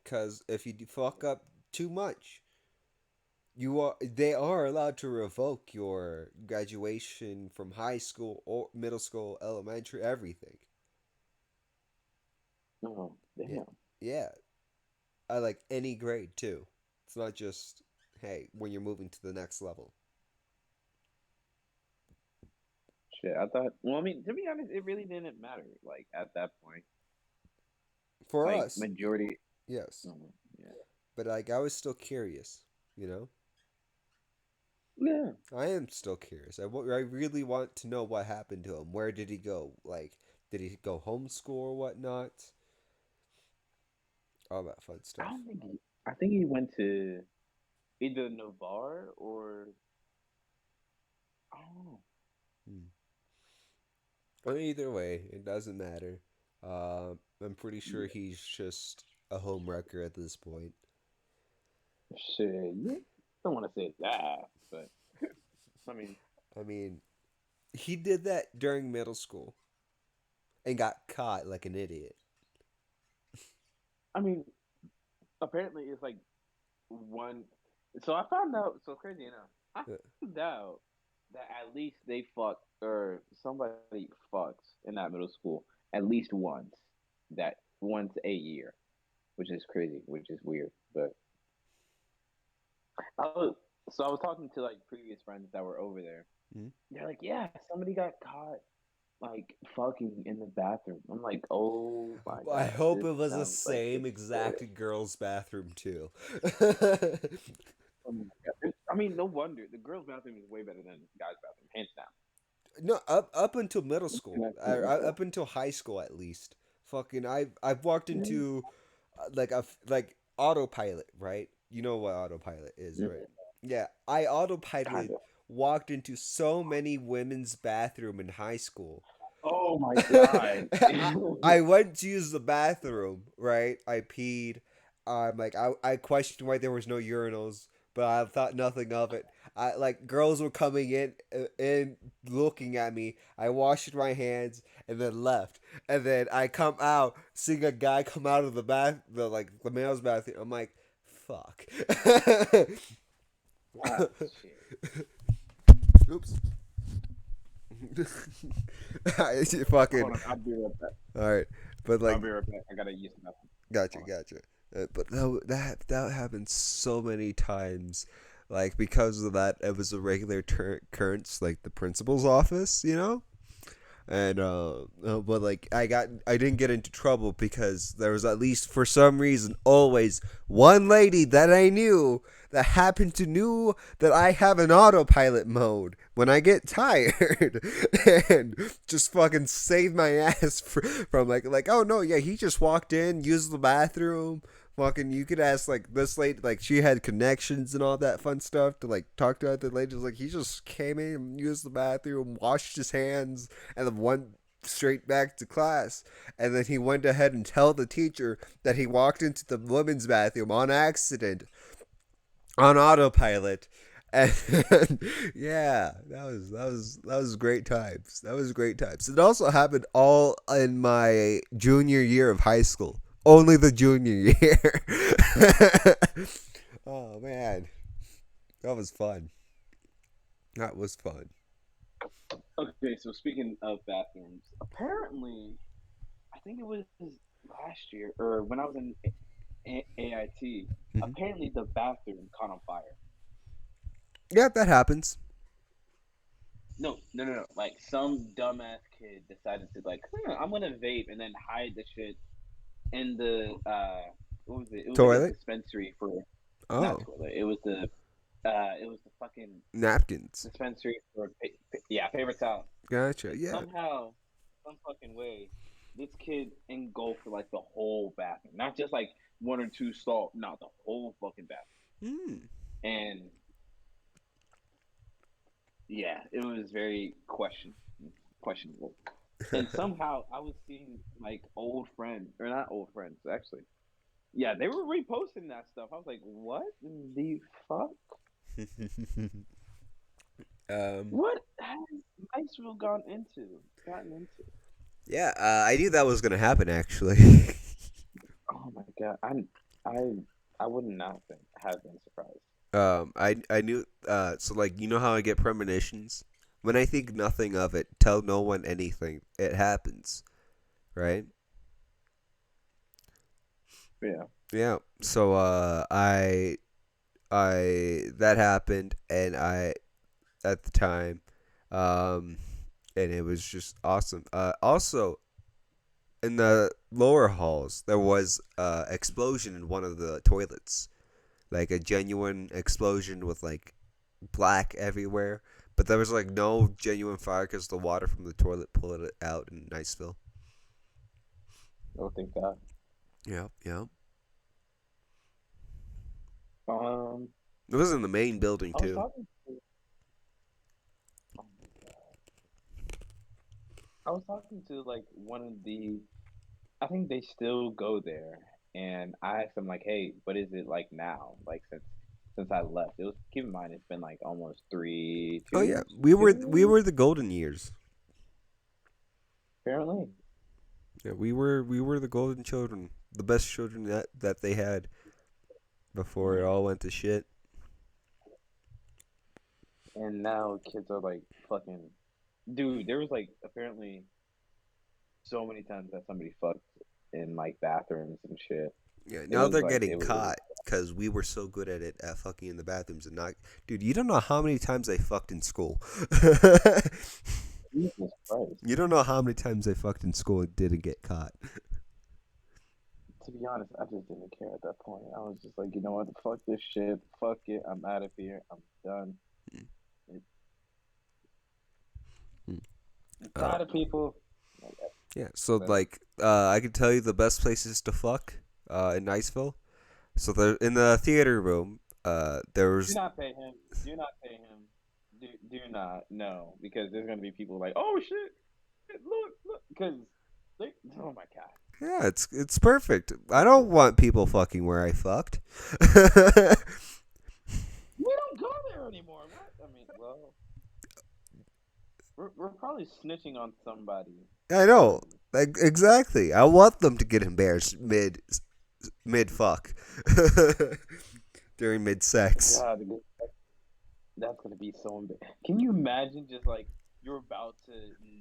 Speaker 2: Cause if you fuck up too much, they are allowed to revoke your graduation from high school or middle school, elementary, everything.
Speaker 3: Oh,
Speaker 2: Yeah,
Speaker 3: damn.
Speaker 2: yeah. I like any grade too. It's not just hey when you're moving to the next level.
Speaker 3: Shit, I thought. Well, I mean, to be honest, it really didn't matter. Like at that point,
Speaker 2: For
Speaker 3: like
Speaker 2: us,
Speaker 3: majority.
Speaker 2: yes,
Speaker 3: Yeah.
Speaker 2: but like I was still curious. You know,
Speaker 3: Yeah.
Speaker 2: I am still curious. I really want to know what happened to him. Where did he go? Like, did he go homeschool or whatnot? All that fun
Speaker 3: I
Speaker 2: stuff.
Speaker 3: don't think he. I think he went to either Navarre or I don't know.
Speaker 2: Hmm. Well, either way, it doesn't matter. I'm pretty sure
Speaker 3: Yeah.
Speaker 2: he's just a home wrecker at this point.
Speaker 3: Shit, you don't want to say that, but I mean,
Speaker 2: I mean, he did that during middle school and got caught like an idiot.
Speaker 3: I mean, apparently it's like one. So I found out. So crazy enough, I
Speaker 2: Uh,
Speaker 3: found out that at least they fuck or somebody fucks in that middle school at least once. That once a year, which is crazy, which is weird. But I was, so I was talking to like previous friends that were over there.
Speaker 2: hmm.
Speaker 3: They're like, yeah, somebody got caught like fucking in the bathroom. I'm like, oh my
Speaker 2: I
Speaker 3: god,
Speaker 2: hope
Speaker 3: this
Speaker 2: it was the
Speaker 3: sounds like
Speaker 2: same
Speaker 3: it's
Speaker 2: exact girl's bathroom too.
Speaker 3: oh my god. I mean, no wonder the girls' bathroom is way better than the guys' bathroom, hands down.
Speaker 2: No, up until middle school,
Speaker 3: And I think
Speaker 2: up until high school at least. Fucking, I've walked
Speaker 3: mm,
Speaker 2: into like like autopilot, right? You know what autopilot is,
Speaker 3: mm,
Speaker 2: right? Yeah, I
Speaker 3: kind
Speaker 2: autopiloted
Speaker 3: of.
Speaker 2: walked into so many women's bathroom in high school.
Speaker 3: Oh my god.
Speaker 2: I went to use the bathroom, right? I peed. I questioned why there was no urinals, but I thought nothing of it. I like girls were coming in looking at me. I washed my hands and then left. And then I come out, seeing a guy come out of the the male's bathroom. I'm like, fuck.
Speaker 3: Ah, shit.
Speaker 2: Oops. Fucking
Speaker 3: Hold on, I'll be right back.
Speaker 2: all right, but
Speaker 3: I'll
Speaker 2: like
Speaker 3: be right back. I gotta use the bathroom.
Speaker 2: gotcha,
Speaker 3: Hold
Speaker 2: gotcha. But that happened so many times, like because of that, it was a regular occurrence, like the principal's office, you know. And but like I didn't get into trouble because there was at least for some reason always one lady that I knew that happened to knew that I have an autopilot mode when I get tired and just fucking save my ass from like oh no yeah he just walked in used the bathroom fucking you could ask like this lady like she had connections and all that fun stuff to like talk to other ladies like he just came in and used the bathroom washed his hands and then went straight back to class and then he went ahead and tell the teacher that he walked into the women's bathroom on accident on autopilot and yeah that was great times that was great times it also happened all in my junior year of high school only the junior year oh man that was fun that was fun
Speaker 3: on. Okay, so speaking of bathrooms, apparently, I think it was last year or when I was in AIT.
Speaker 2: hmm
Speaker 3: Apparently, the bathroom caught on fire.
Speaker 2: yeah that happens
Speaker 3: No, no, no, no. Like some dumbass kid decided to like, I'm gonna vape and then hide the shit in the what was it? It was like a
Speaker 2: toilet
Speaker 3: dispensary for not
Speaker 2: oh
Speaker 3: toilet. It was the fucking
Speaker 2: napkins
Speaker 3: dispensary for yeah paper towel.
Speaker 2: gotcha
Speaker 3: And
Speaker 2: yeah
Speaker 3: somehow, some fucking way, this kid engulfed like the whole bathroom, not just like one or two stalls, not the whole fucking bathroom.
Speaker 2: mm.
Speaker 3: And yeah, it was very questionable. And somehow I was seeing like old friends, or not old friends, actually. Yeah, they were reposting that stuff. I was like, what in the fuck?
Speaker 2: um
Speaker 3: What has Niceville gotten into? Gotten into?
Speaker 2: Yeah, I knew that was gonna happen actually.
Speaker 3: Oh my god, I would not have been surprised.
Speaker 2: I knew. So like, you know how I get premonitions? When I think nothing of it, tell no one anything. It happens, right?
Speaker 3: Yeah.
Speaker 2: Yeah. So I that happened, and I at the time, um, and it was just awesome. Also in the lower halls, there was explosion in one of the toilets, like a genuine explosion with like black everywhere. But there was like no genuine fire because the water from the toilet pulled it out in Niceville.
Speaker 3: Oh, thank God.
Speaker 2: Yeah, yeah.
Speaker 3: Um,
Speaker 2: It was in the main building
Speaker 3: I was
Speaker 2: too.
Speaker 3: talking to. Oh my God. I was talking to like one of the. I think they still go there, and I asked them like, "Hey, what is it like now? Like since I left, it was. Keep in mind, it's been like almost
Speaker 2: Oh
Speaker 3: two
Speaker 2: yeah,
Speaker 3: years,
Speaker 2: we
Speaker 3: two
Speaker 2: were we
Speaker 3: years
Speaker 2: were the golden years.
Speaker 3: apparently.
Speaker 2: Yeah, we were the golden children, the best children that they had before it all went to shit.
Speaker 3: And now kids are like fucking. Dude, there was like apparently so many times that somebody fucked in like bathrooms and shit.
Speaker 2: Yeah,
Speaker 3: It
Speaker 2: now
Speaker 3: was
Speaker 2: they're
Speaker 3: like
Speaker 2: getting
Speaker 3: it was
Speaker 2: caught because we were so good at it at fucking in the bathrooms and not. Dude, you don't know how many times I fucked in school.
Speaker 3: Jesus Christ.
Speaker 2: You don't know how many times I fucked in school and didn't get caught.
Speaker 3: To be honest, I just didn't care at that point. I was just like, you know what? Fuck this shit. Fuck it. I'm out of here. I'm done. It- I'm
Speaker 2: Uh,
Speaker 3: tired of people. Like,
Speaker 2: yeah, so
Speaker 3: that's
Speaker 2: like, I can tell you the best places to fuck in Niceville. So they're in the theater room. There
Speaker 3: Do
Speaker 2: was
Speaker 3: not pay him. Do not pay him. Do not. No, because there's gonna be people like, oh shit, look, because they. Oh my god.
Speaker 2: yeah, it's perfect. I don't want people fucking where I fucked.
Speaker 3: We don't go there anymore. What? I mean, well, we're probably snitching on somebody
Speaker 2: I know,
Speaker 3: already.
Speaker 2: like exactly. I want them to get embarrassed mid fuck during mid sex.
Speaker 3: God, that's gonna be so embarrassing. Can you imagine just like you're about to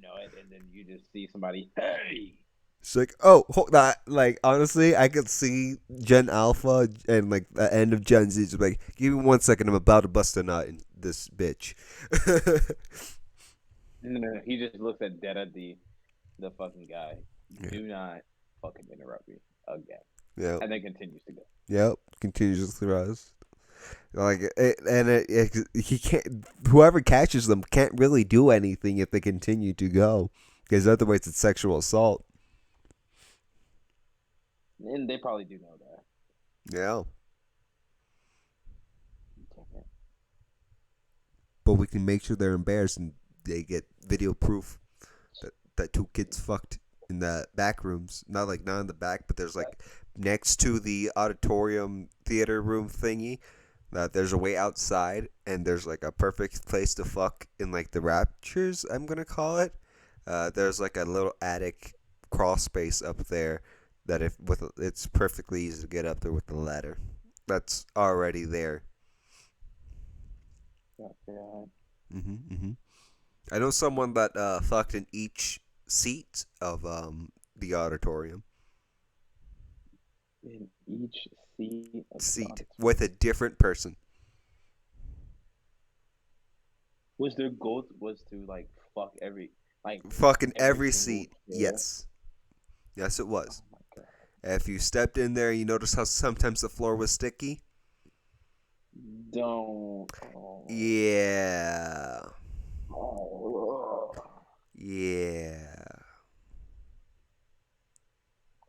Speaker 3: nut and then you just see somebody, hey,
Speaker 2: It's like, oh, that like honestly, I could see Gen Alpha and like the end of Gen Z. Just like, give me 1 second, I'm about to bust a nut in this bitch.
Speaker 3: no, he just looks at dead at the fucking guy.
Speaker 2: Yeah,
Speaker 3: Do not fucking interrupt me again,
Speaker 2: yeah,
Speaker 3: and then continues to go.
Speaker 2: yep. Continues to rise. Like, he can't. Whoever catches them can't really do anything if they continue to go, because otherwise it's sexual assault.
Speaker 3: And they probably do know that.
Speaker 2: Yeah,
Speaker 3: Damn it.
Speaker 2: but we can make sure they're embarrassed and they get video proof that two kids fucked in the back rooms. Not in the back, but there's like next to the auditorium theater room thingy. That there's a way outside, and there's like a perfect place to fuck in like the raptures. I'm gonna call it. There's like a little attic crawl space up there that if with it's perfectly easy to get up there with the ladder. That's already there.
Speaker 3: Yeah,
Speaker 2: Mhm. I know someone that fucked in each seat of the auditorium.
Speaker 3: in each seat of the
Speaker 2: Seat with a
Speaker 3: auditorium.
Speaker 2: different person.
Speaker 3: Was their goal was to like fuck like
Speaker 2: Fucking
Speaker 3: every
Speaker 2: every
Speaker 3: single
Speaker 2: seat.
Speaker 3: chair?
Speaker 2: Yes. Yes, it
Speaker 3: Oh
Speaker 2: was.
Speaker 3: my god.
Speaker 2: If you stepped in there, you notice how sometimes the floor was sticky?
Speaker 3: Don't. Oh.
Speaker 2: Yeah.
Speaker 3: Oh.
Speaker 2: Yeah.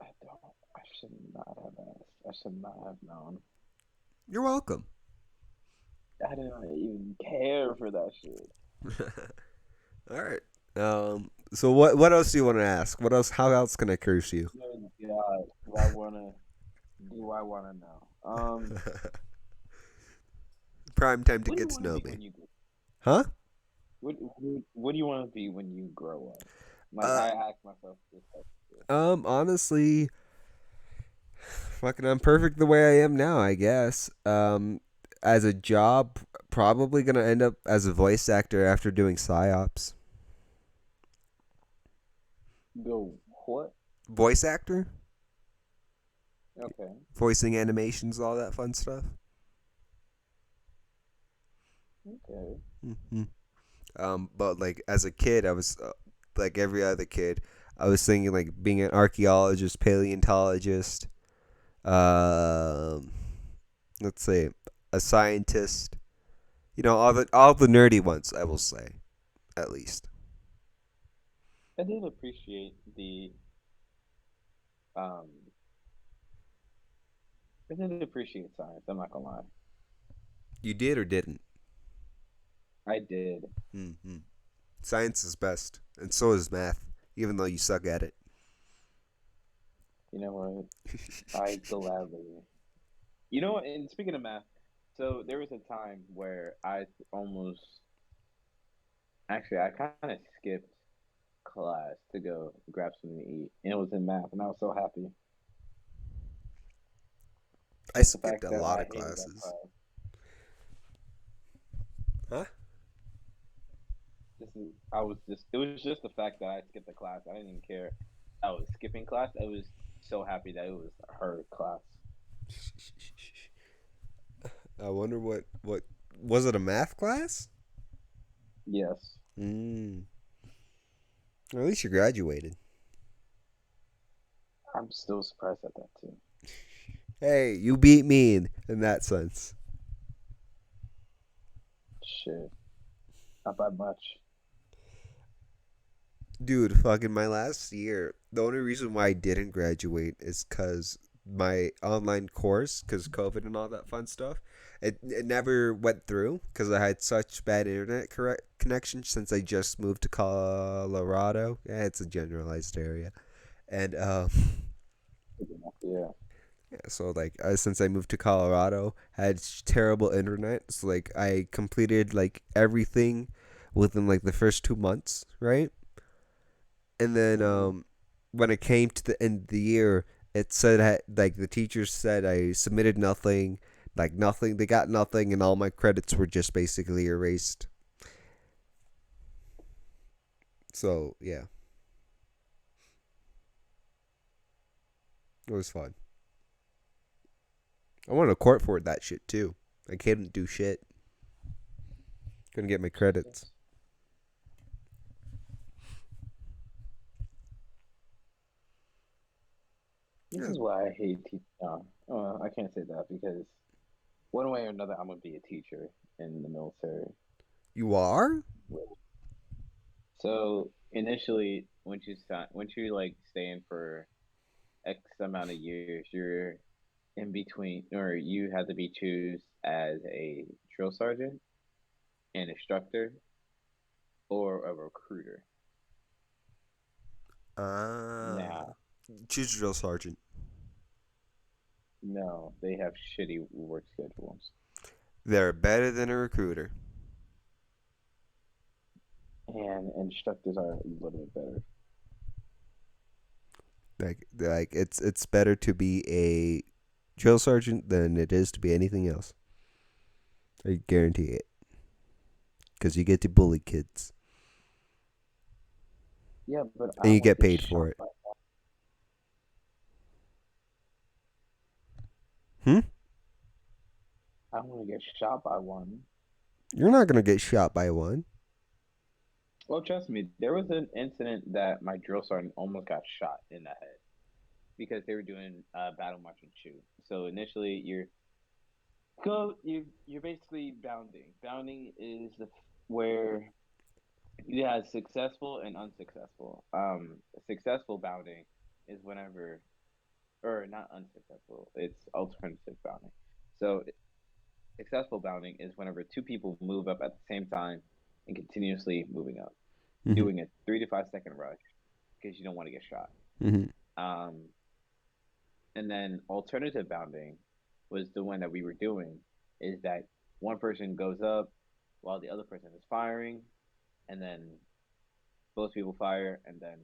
Speaker 3: I don't. I should not have asked. I should not have known.
Speaker 2: You're welcome.
Speaker 3: I didn't even care for that shit.
Speaker 2: All right. So what else do you want to ask? What else? How else can I curse you?
Speaker 3: Good God, do I wanna know?
Speaker 2: Prime time to
Speaker 3: What do you
Speaker 2: get to
Speaker 3: want to
Speaker 2: know
Speaker 3: be
Speaker 2: me.
Speaker 3: when you
Speaker 2: Huh?
Speaker 3: what what do you want to be when you grow up? Like
Speaker 2: Uh,
Speaker 3: I ask myself this question.
Speaker 2: honestly, fucking, I'm perfect the way I am now, I guess. As a job, probably gonna end up as a voice actor after doing psyops.
Speaker 3: Go what?
Speaker 2: Voice actor,
Speaker 3: Okay.
Speaker 2: voicing animations, all that fun stuff.
Speaker 3: Okay.
Speaker 2: hmm but like as a kid, I was like every other kid. I was thinking like being an archaeologist, paleontologist. Um, let's say a scientist. You know, all the nerdy ones. I will say, at least.
Speaker 3: I did appreciate um I did appreciate science, I'm not gonna lie.
Speaker 2: You did or didn't?
Speaker 3: I did.
Speaker 2: hmm Science is best, and so is math, even though you suck at it.
Speaker 3: You know what? I gladly. You know what? And speaking of math, so there was a time where I almost actually I kind of skipped class to go grab something to eat, and it was in math, and I was so happy.
Speaker 2: I
Speaker 3: Just the
Speaker 2: skipped
Speaker 3: fact
Speaker 2: a
Speaker 3: that
Speaker 2: lot
Speaker 3: I
Speaker 2: of
Speaker 3: hated that
Speaker 2: classes.
Speaker 3: class.
Speaker 2: Huh?
Speaker 3: This is I was just it was just the fact that I skipped the class. I didn't even care. I was skipping class. I was so happy that it was her class.
Speaker 2: I wonder what was it, a math class?
Speaker 3: Yes,
Speaker 2: Mm. At least you graduated.
Speaker 3: I'm still surprised at that too.
Speaker 2: Hey, you beat me in that sense.
Speaker 3: Shit, not by much.
Speaker 2: Dude, fucking my last year, the only reason why I didn't graduate is because my online course, because COVID and all that fun stuff, it never went through because I had such bad internet connection since I just moved to Colorado. Yeah, it's a generalized area. And
Speaker 3: Yeah.
Speaker 2: yeah, so like since I moved to Colorado, I had terrible internet. So like I completed like everything within like the first 2 months, right? And then
Speaker 3: hmm
Speaker 2: when it came to the end of the year, it said like the teachers said I submitted nothing, like nothing. They got nothing, and all my credits were just basically erased. So yeah, it was fun. I wanted to court for that shit too. I couldn't do shit. Couldn't get my credits.
Speaker 3: This
Speaker 2: Yeah.
Speaker 3: is why I hate teaching. I can't say that because one way or another, I'm gonna be a teacher in the military.
Speaker 2: You are?
Speaker 3: So initially, once you like stay in for X amount of years, you're in between, or you have to be choose as a drill sergeant, an instructor, or a recruiter.
Speaker 2: Ah.
Speaker 3: Now,
Speaker 2: Choose drill sergeant.
Speaker 3: no, they have shitty work schedules,
Speaker 2: They're better than a recruiter.
Speaker 3: and instructors are a little bit better.
Speaker 2: Like it's better to be a drill sergeant than it is to be anything else. I guarantee it. Because you get to bully kids.
Speaker 3: Yeah, but I
Speaker 2: And
Speaker 3: don't
Speaker 2: you
Speaker 3: want
Speaker 2: get
Speaker 3: to get
Speaker 2: paid for
Speaker 3: shot
Speaker 2: it.
Speaker 3: by.
Speaker 2: Hmm?
Speaker 3: I don't want to get shot by one.
Speaker 2: You're not going to get shot by one.
Speaker 3: Well, trust me, there was an incident that my drill sergeant almost got shot in the head because they were doing battle march and shoot. So initially, you're basically bounding. Bounding is where you have successful and unsuccessful. Successful bounding is whenever, or not unsuccessful. It's alternative bounding. So successful bounding is whenever two people move up at the same time and continuously moving up,
Speaker 2: Mm-hmm.
Speaker 3: doing a 3 to 5 second rush because you don't want to get shot.
Speaker 2: Mm-hmm.
Speaker 3: Um, and then alternative bounding was the one that we were doing. Is that one person goes up while the other person is firing, and then both people fire, and then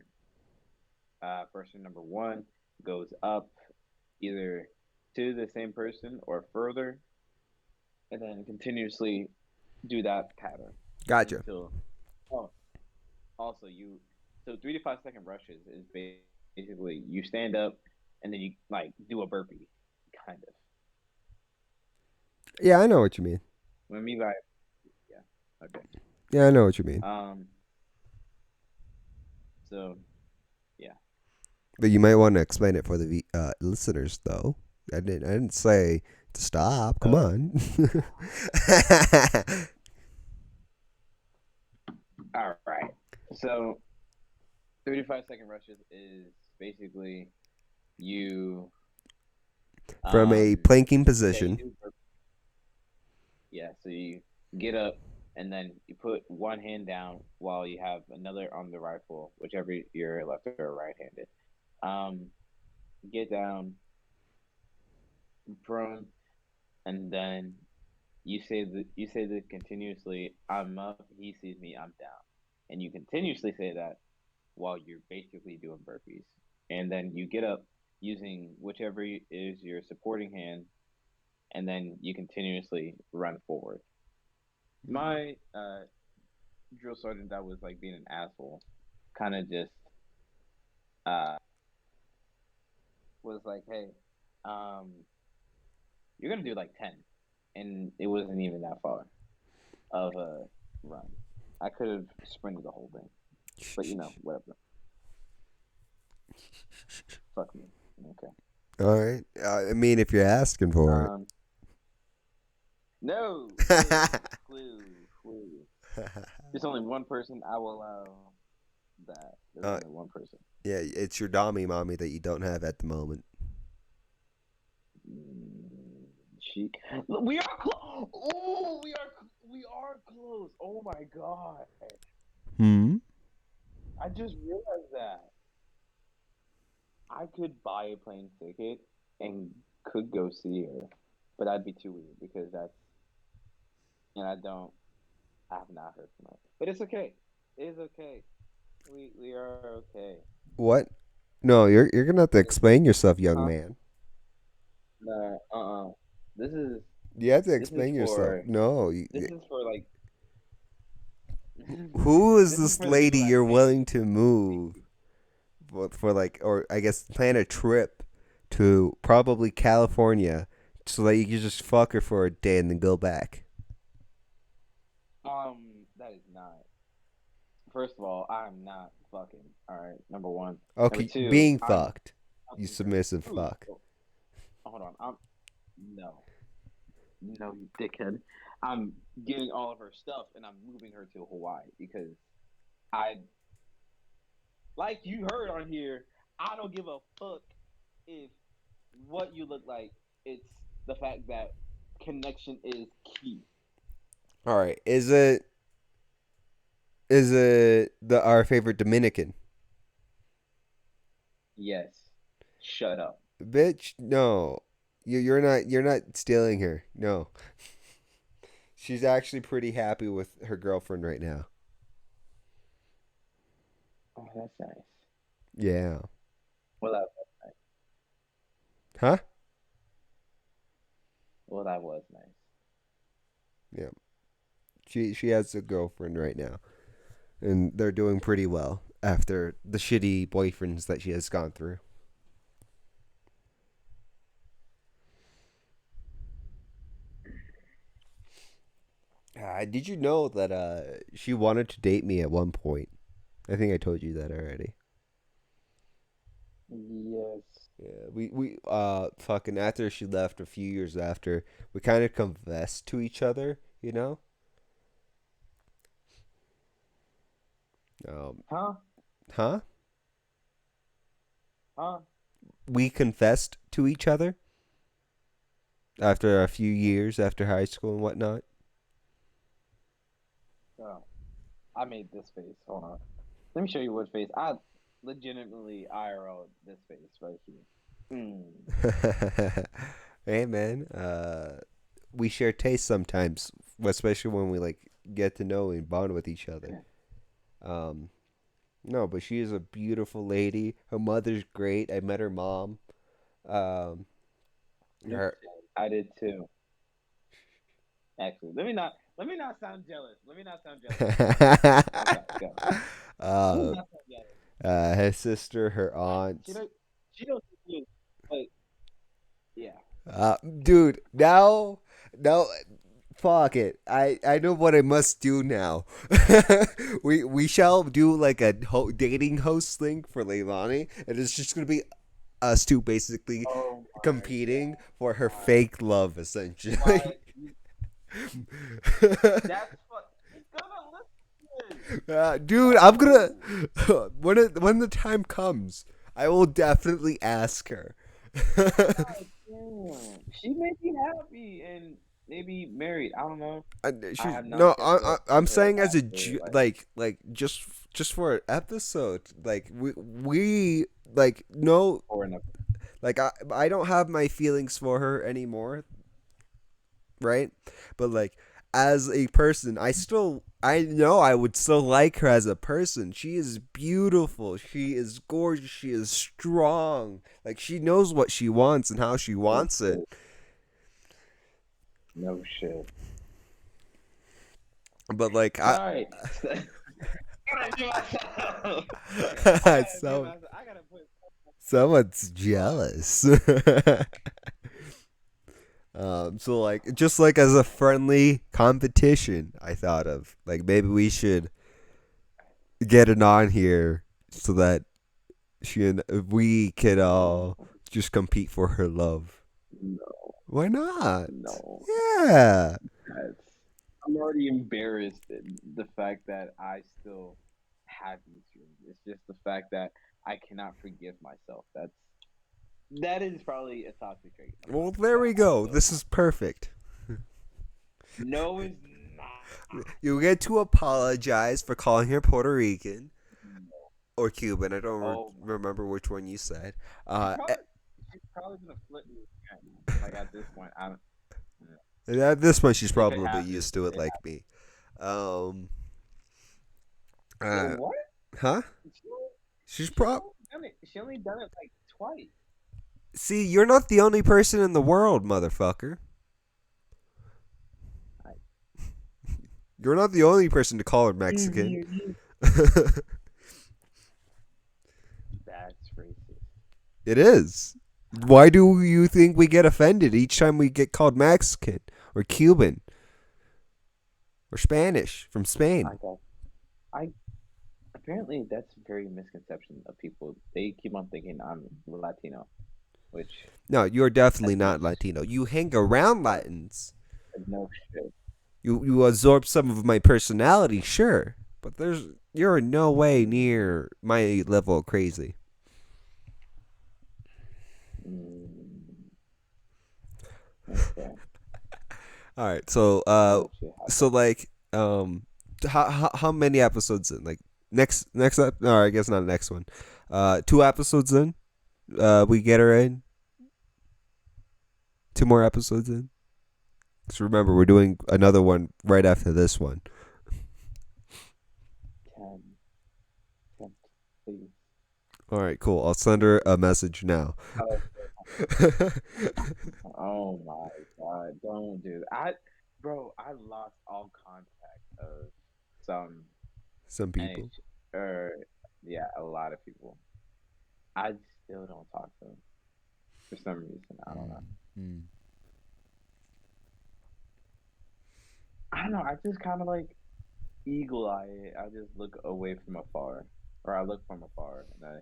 Speaker 3: person number one goes up either to the same person or further, and then continuously do that pattern
Speaker 2: Gotcha.
Speaker 3: until. Oh, also you. So 3 to 5 second rushes is basically you stand up and then you like do a burpee, kind of.
Speaker 2: Yeah, I know what you mean.
Speaker 3: What I mean by yeah, okay.
Speaker 2: Yeah, I know what you mean.
Speaker 3: Um. So yeah.
Speaker 2: But you might want to explain it for the listeners, though. I didn't say to stop. Come
Speaker 3: So
Speaker 2: on.
Speaker 3: all right. So 3 to 5 second rushes is basically you
Speaker 2: From a
Speaker 3: um
Speaker 2: planking
Speaker 3: say you
Speaker 2: position.
Speaker 3: do yeah, so you get up and then you put one hand down while you have another on the rifle, whichever you're left or right handed. Um get down, prone, and then you say the continuously, I'm up, he sees me, I'm down. And you continuously say that while you're basically doing burpees. And then you get up using whichever is your supporting hand, and then you continuously run forward. My drill sergeant that was like being an asshole kind of just uh, was like, hey, um, you're gonna do like 10, and it wasn't even that far of a run. I could have sprinted the whole thing, but whatever. Fuck me. Okay.
Speaker 2: All right. I mean, if you're asking for it.
Speaker 3: Um, no, clue. There's only one person I will allow that. There's
Speaker 2: uh,
Speaker 3: only one person.
Speaker 2: yeah, it's your Dommy mommy that you don't have at the moment.
Speaker 3: She. We are close. Oh, we are close. Oh my god.
Speaker 2: Hmm.
Speaker 3: I just realized that I could buy a plane ticket and could go see her, but that'd be too weird because and I have not heard from her. But it's okay. It's okay. We are okay.
Speaker 2: What? No, you're gonna have to
Speaker 3: It,
Speaker 2: explain yourself, young
Speaker 3: huh?
Speaker 2: man.
Speaker 3: No. This is
Speaker 2: You have to
Speaker 3: this is
Speaker 2: explain yourself.
Speaker 3: for
Speaker 2: No,
Speaker 3: this is for like
Speaker 2: who is
Speaker 3: this is
Speaker 2: this
Speaker 3: for the people
Speaker 2: lady
Speaker 3: that
Speaker 2: you're
Speaker 3: pay
Speaker 2: willing
Speaker 3: me.
Speaker 2: to move for like, or I guess plan a trip to probably California so that you can just fuck her for a day and then go back?
Speaker 3: That is not. First of all, I'm not fucking. All right, number one. Number
Speaker 2: Okay,
Speaker 3: two,
Speaker 2: being
Speaker 3: I'm
Speaker 2: fucked. You
Speaker 3: fucking her.
Speaker 2: submissive
Speaker 3: Ooh,
Speaker 2: fuck.
Speaker 3: hold on. No, no, you dickhead. I'm getting all of her stuff and I'm moving her to Hawaii because I, like you heard on here, I don't give a fuck if what you look like. It's the fact that connection is key.
Speaker 2: All right, is it the our favorite Dominican?
Speaker 3: Yes. Shut up.
Speaker 2: Bitch, no. You're not stealing her. No. She's actually pretty happy with her girlfriend right now.
Speaker 3: Oh, that's nice.
Speaker 2: Yeah.
Speaker 3: Well, that was nice.
Speaker 2: Huh?
Speaker 3: Well, that was nice.
Speaker 2: Yeah. She has a girlfriend right now, and they're doing pretty well after the shitty boyfriends that she has gone through. Did you know that she wanted to date me at one point? I think I told you that already.
Speaker 3: Yes.
Speaker 2: Yeah, we fucking after she left a few years after, we kind of confessed to each other, you know? Um,
Speaker 3: Huh?
Speaker 2: huh?
Speaker 3: Huh?
Speaker 2: We confessed to each other after a few years after high school and whatnot.
Speaker 3: Oh, I made this face. Hold on. Let me show you what face. I legitimately IRL this face right here. Hmm.
Speaker 2: Hey man, we share tastes sometimes, especially when we like get to know and bond with each other. Um, No, but she is a beautiful lady. Her mother's great. I met her mom. Um,
Speaker 3: No
Speaker 2: her.
Speaker 3: shit. I did too. Actually, let me not sound jealous. Let me not sound jealous. Okay, go. Let me
Speaker 2: uh,
Speaker 3: not sound jealous.
Speaker 2: his sister, her
Speaker 3: She
Speaker 2: aunt.
Speaker 3: don't she don't see me, but yeah.
Speaker 2: Dude, now, fuck it. I know what I must do now. We shall do like a dating host thing for Leilani, and it's just gonna be us two basically
Speaker 3: Oh my
Speaker 2: competing for her
Speaker 3: god.
Speaker 2: fake love, essentially.
Speaker 3: What? That's what he's gonna listen.
Speaker 2: Dude, I'm gonna
Speaker 3: No.
Speaker 2: when the time comes, I will definitely ask her.
Speaker 3: God damn. She may be happy and maybe married. I don't know. I
Speaker 2: She's
Speaker 3: have not
Speaker 2: no,
Speaker 3: checked what
Speaker 2: I'm
Speaker 3: her
Speaker 2: saying as a
Speaker 3: actual like
Speaker 2: like just for an episode, like we like no,
Speaker 3: or enough.
Speaker 2: like I don't have my feelings for her anymore, right? But like as a person, I know I would still like her as a person. She is beautiful. She is gorgeous. She is strong. Like she knows what she wants and how she
Speaker 3: No
Speaker 2: wants it.
Speaker 3: shit. No shit.
Speaker 2: But like
Speaker 3: All
Speaker 2: I
Speaker 3: right. I gotta do myself. I gotta do
Speaker 2: so
Speaker 3: myself. I gotta put.
Speaker 2: someone's jealous. So like just like as a friendly competition, I thought of like maybe we should get it on here so that she and we could all just compete for her love.
Speaker 3: No,
Speaker 2: Why not?
Speaker 3: no.
Speaker 2: Yeah.
Speaker 3: That's, I'm already embarrassed at the fact that I still have these dreams. It's just the fact that I cannot forgive myself. That is probably a toxic trait of
Speaker 2: Well,
Speaker 3: mine
Speaker 2: there
Speaker 3: that
Speaker 2: we
Speaker 3: I
Speaker 2: go.
Speaker 3: still
Speaker 2: This
Speaker 3: have.
Speaker 2: is perfect.
Speaker 3: No, it's not.
Speaker 2: You get to apologize for calling her Puerto Rican
Speaker 3: No.
Speaker 2: or Cuban. I don't
Speaker 3: Oh my.
Speaker 2: remember which one you said.
Speaker 3: She
Speaker 2: Uh,
Speaker 3: probably, she's probably gonna flip me again. Like at this point, I don't.
Speaker 2: at this point, she's
Speaker 3: If it
Speaker 2: probably
Speaker 3: happens,
Speaker 2: used to it
Speaker 3: it
Speaker 2: like me. Um,
Speaker 3: happens. Wait,
Speaker 2: uh,
Speaker 3: what?
Speaker 2: huh?
Speaker 3: She only,
Speaker 2: She's
Speaker 3: she
Speaker 2: prob.
Speaker 3: only done it. She only done it like twice.
Speaker 2: See, you're not the only person in the world, motherfucker.
Speaker 3: I,
Speaker 2: You're not the only person to call her Mexican.
Speaker 3: That's racist.
Speaker 2: It is. Why do you think we get offended each time we get called Mexican or Cuban or Spanish from Spain?
Speaker 3: I guess. I apparently that's a very misconception of people. They keep on thinking I'm Latino, which
Speaker 2: No, you're definitely
Speaker 3: has
Speaker 2: not
Speaker 3: no
Speaker 2: Latino. You hang around Latins.
Speaker 3: has no shit.
Speaker 2: You absorb some of my personality, sure, but you're in no way near my level of crazy.
Speaker 3: Mm, okay,
Speaker 2: All right, so
Speaker 3: I'll let you have
Speaker 2: so like how many episodes in? Like next no, I guess not next one. 2 episodes in. We get her in. 2 more episodes in. Because remember, we're doing another one right after this one.
Speaker 3: that. 10, please.
Speaker 2: All right, cool. I'll send her a message now.
Speaker 3: Oh, oh my god! Don't do that. Bro, I lost all contact of some
Speaker 2: Some people.
Speaker 3: NH or yeah, a lot of people. I still don't talk to them for some reason. I don't know.
Speaker 2: Mm.
Speaker 3: I don't know. I just kind of like eagle eye it. I just look away from afar, or I look from afar and I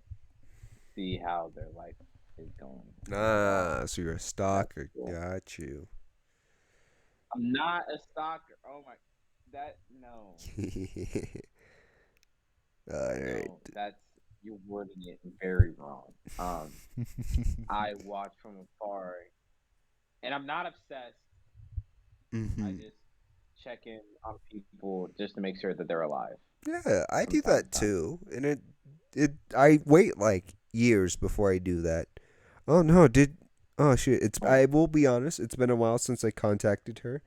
Speaker 3: see how their life is going. I'm like, oh,
Speaker 2: So you're a
Speaker 3: that's
Speaker 2: stalker.
Speaker 3: cool.
Speaker 2: Got you.
Speaker 3: I'm not a stalker. Oh my, that no,
Speaker 2: All right.
Speaker 3: no, that's you're wording it very wrong. I watch from afar, and I'm not obsessed. I
Speaker 2: Mhm.
Speaker 3: just check in on people just to make sure that they're alive
Speaker 2: Yeah, I
Speaker 3: from
Speaker 2: do
Speaker 3: time
Speaker 2: that
Speaker 3: to time.
Speaker 2: too, and it I wait like years before I do that. Oh no, did oh shit, it's
Speaker 3: Oh,
Speaker 2: I will be honest, it's been a while since I contacted her,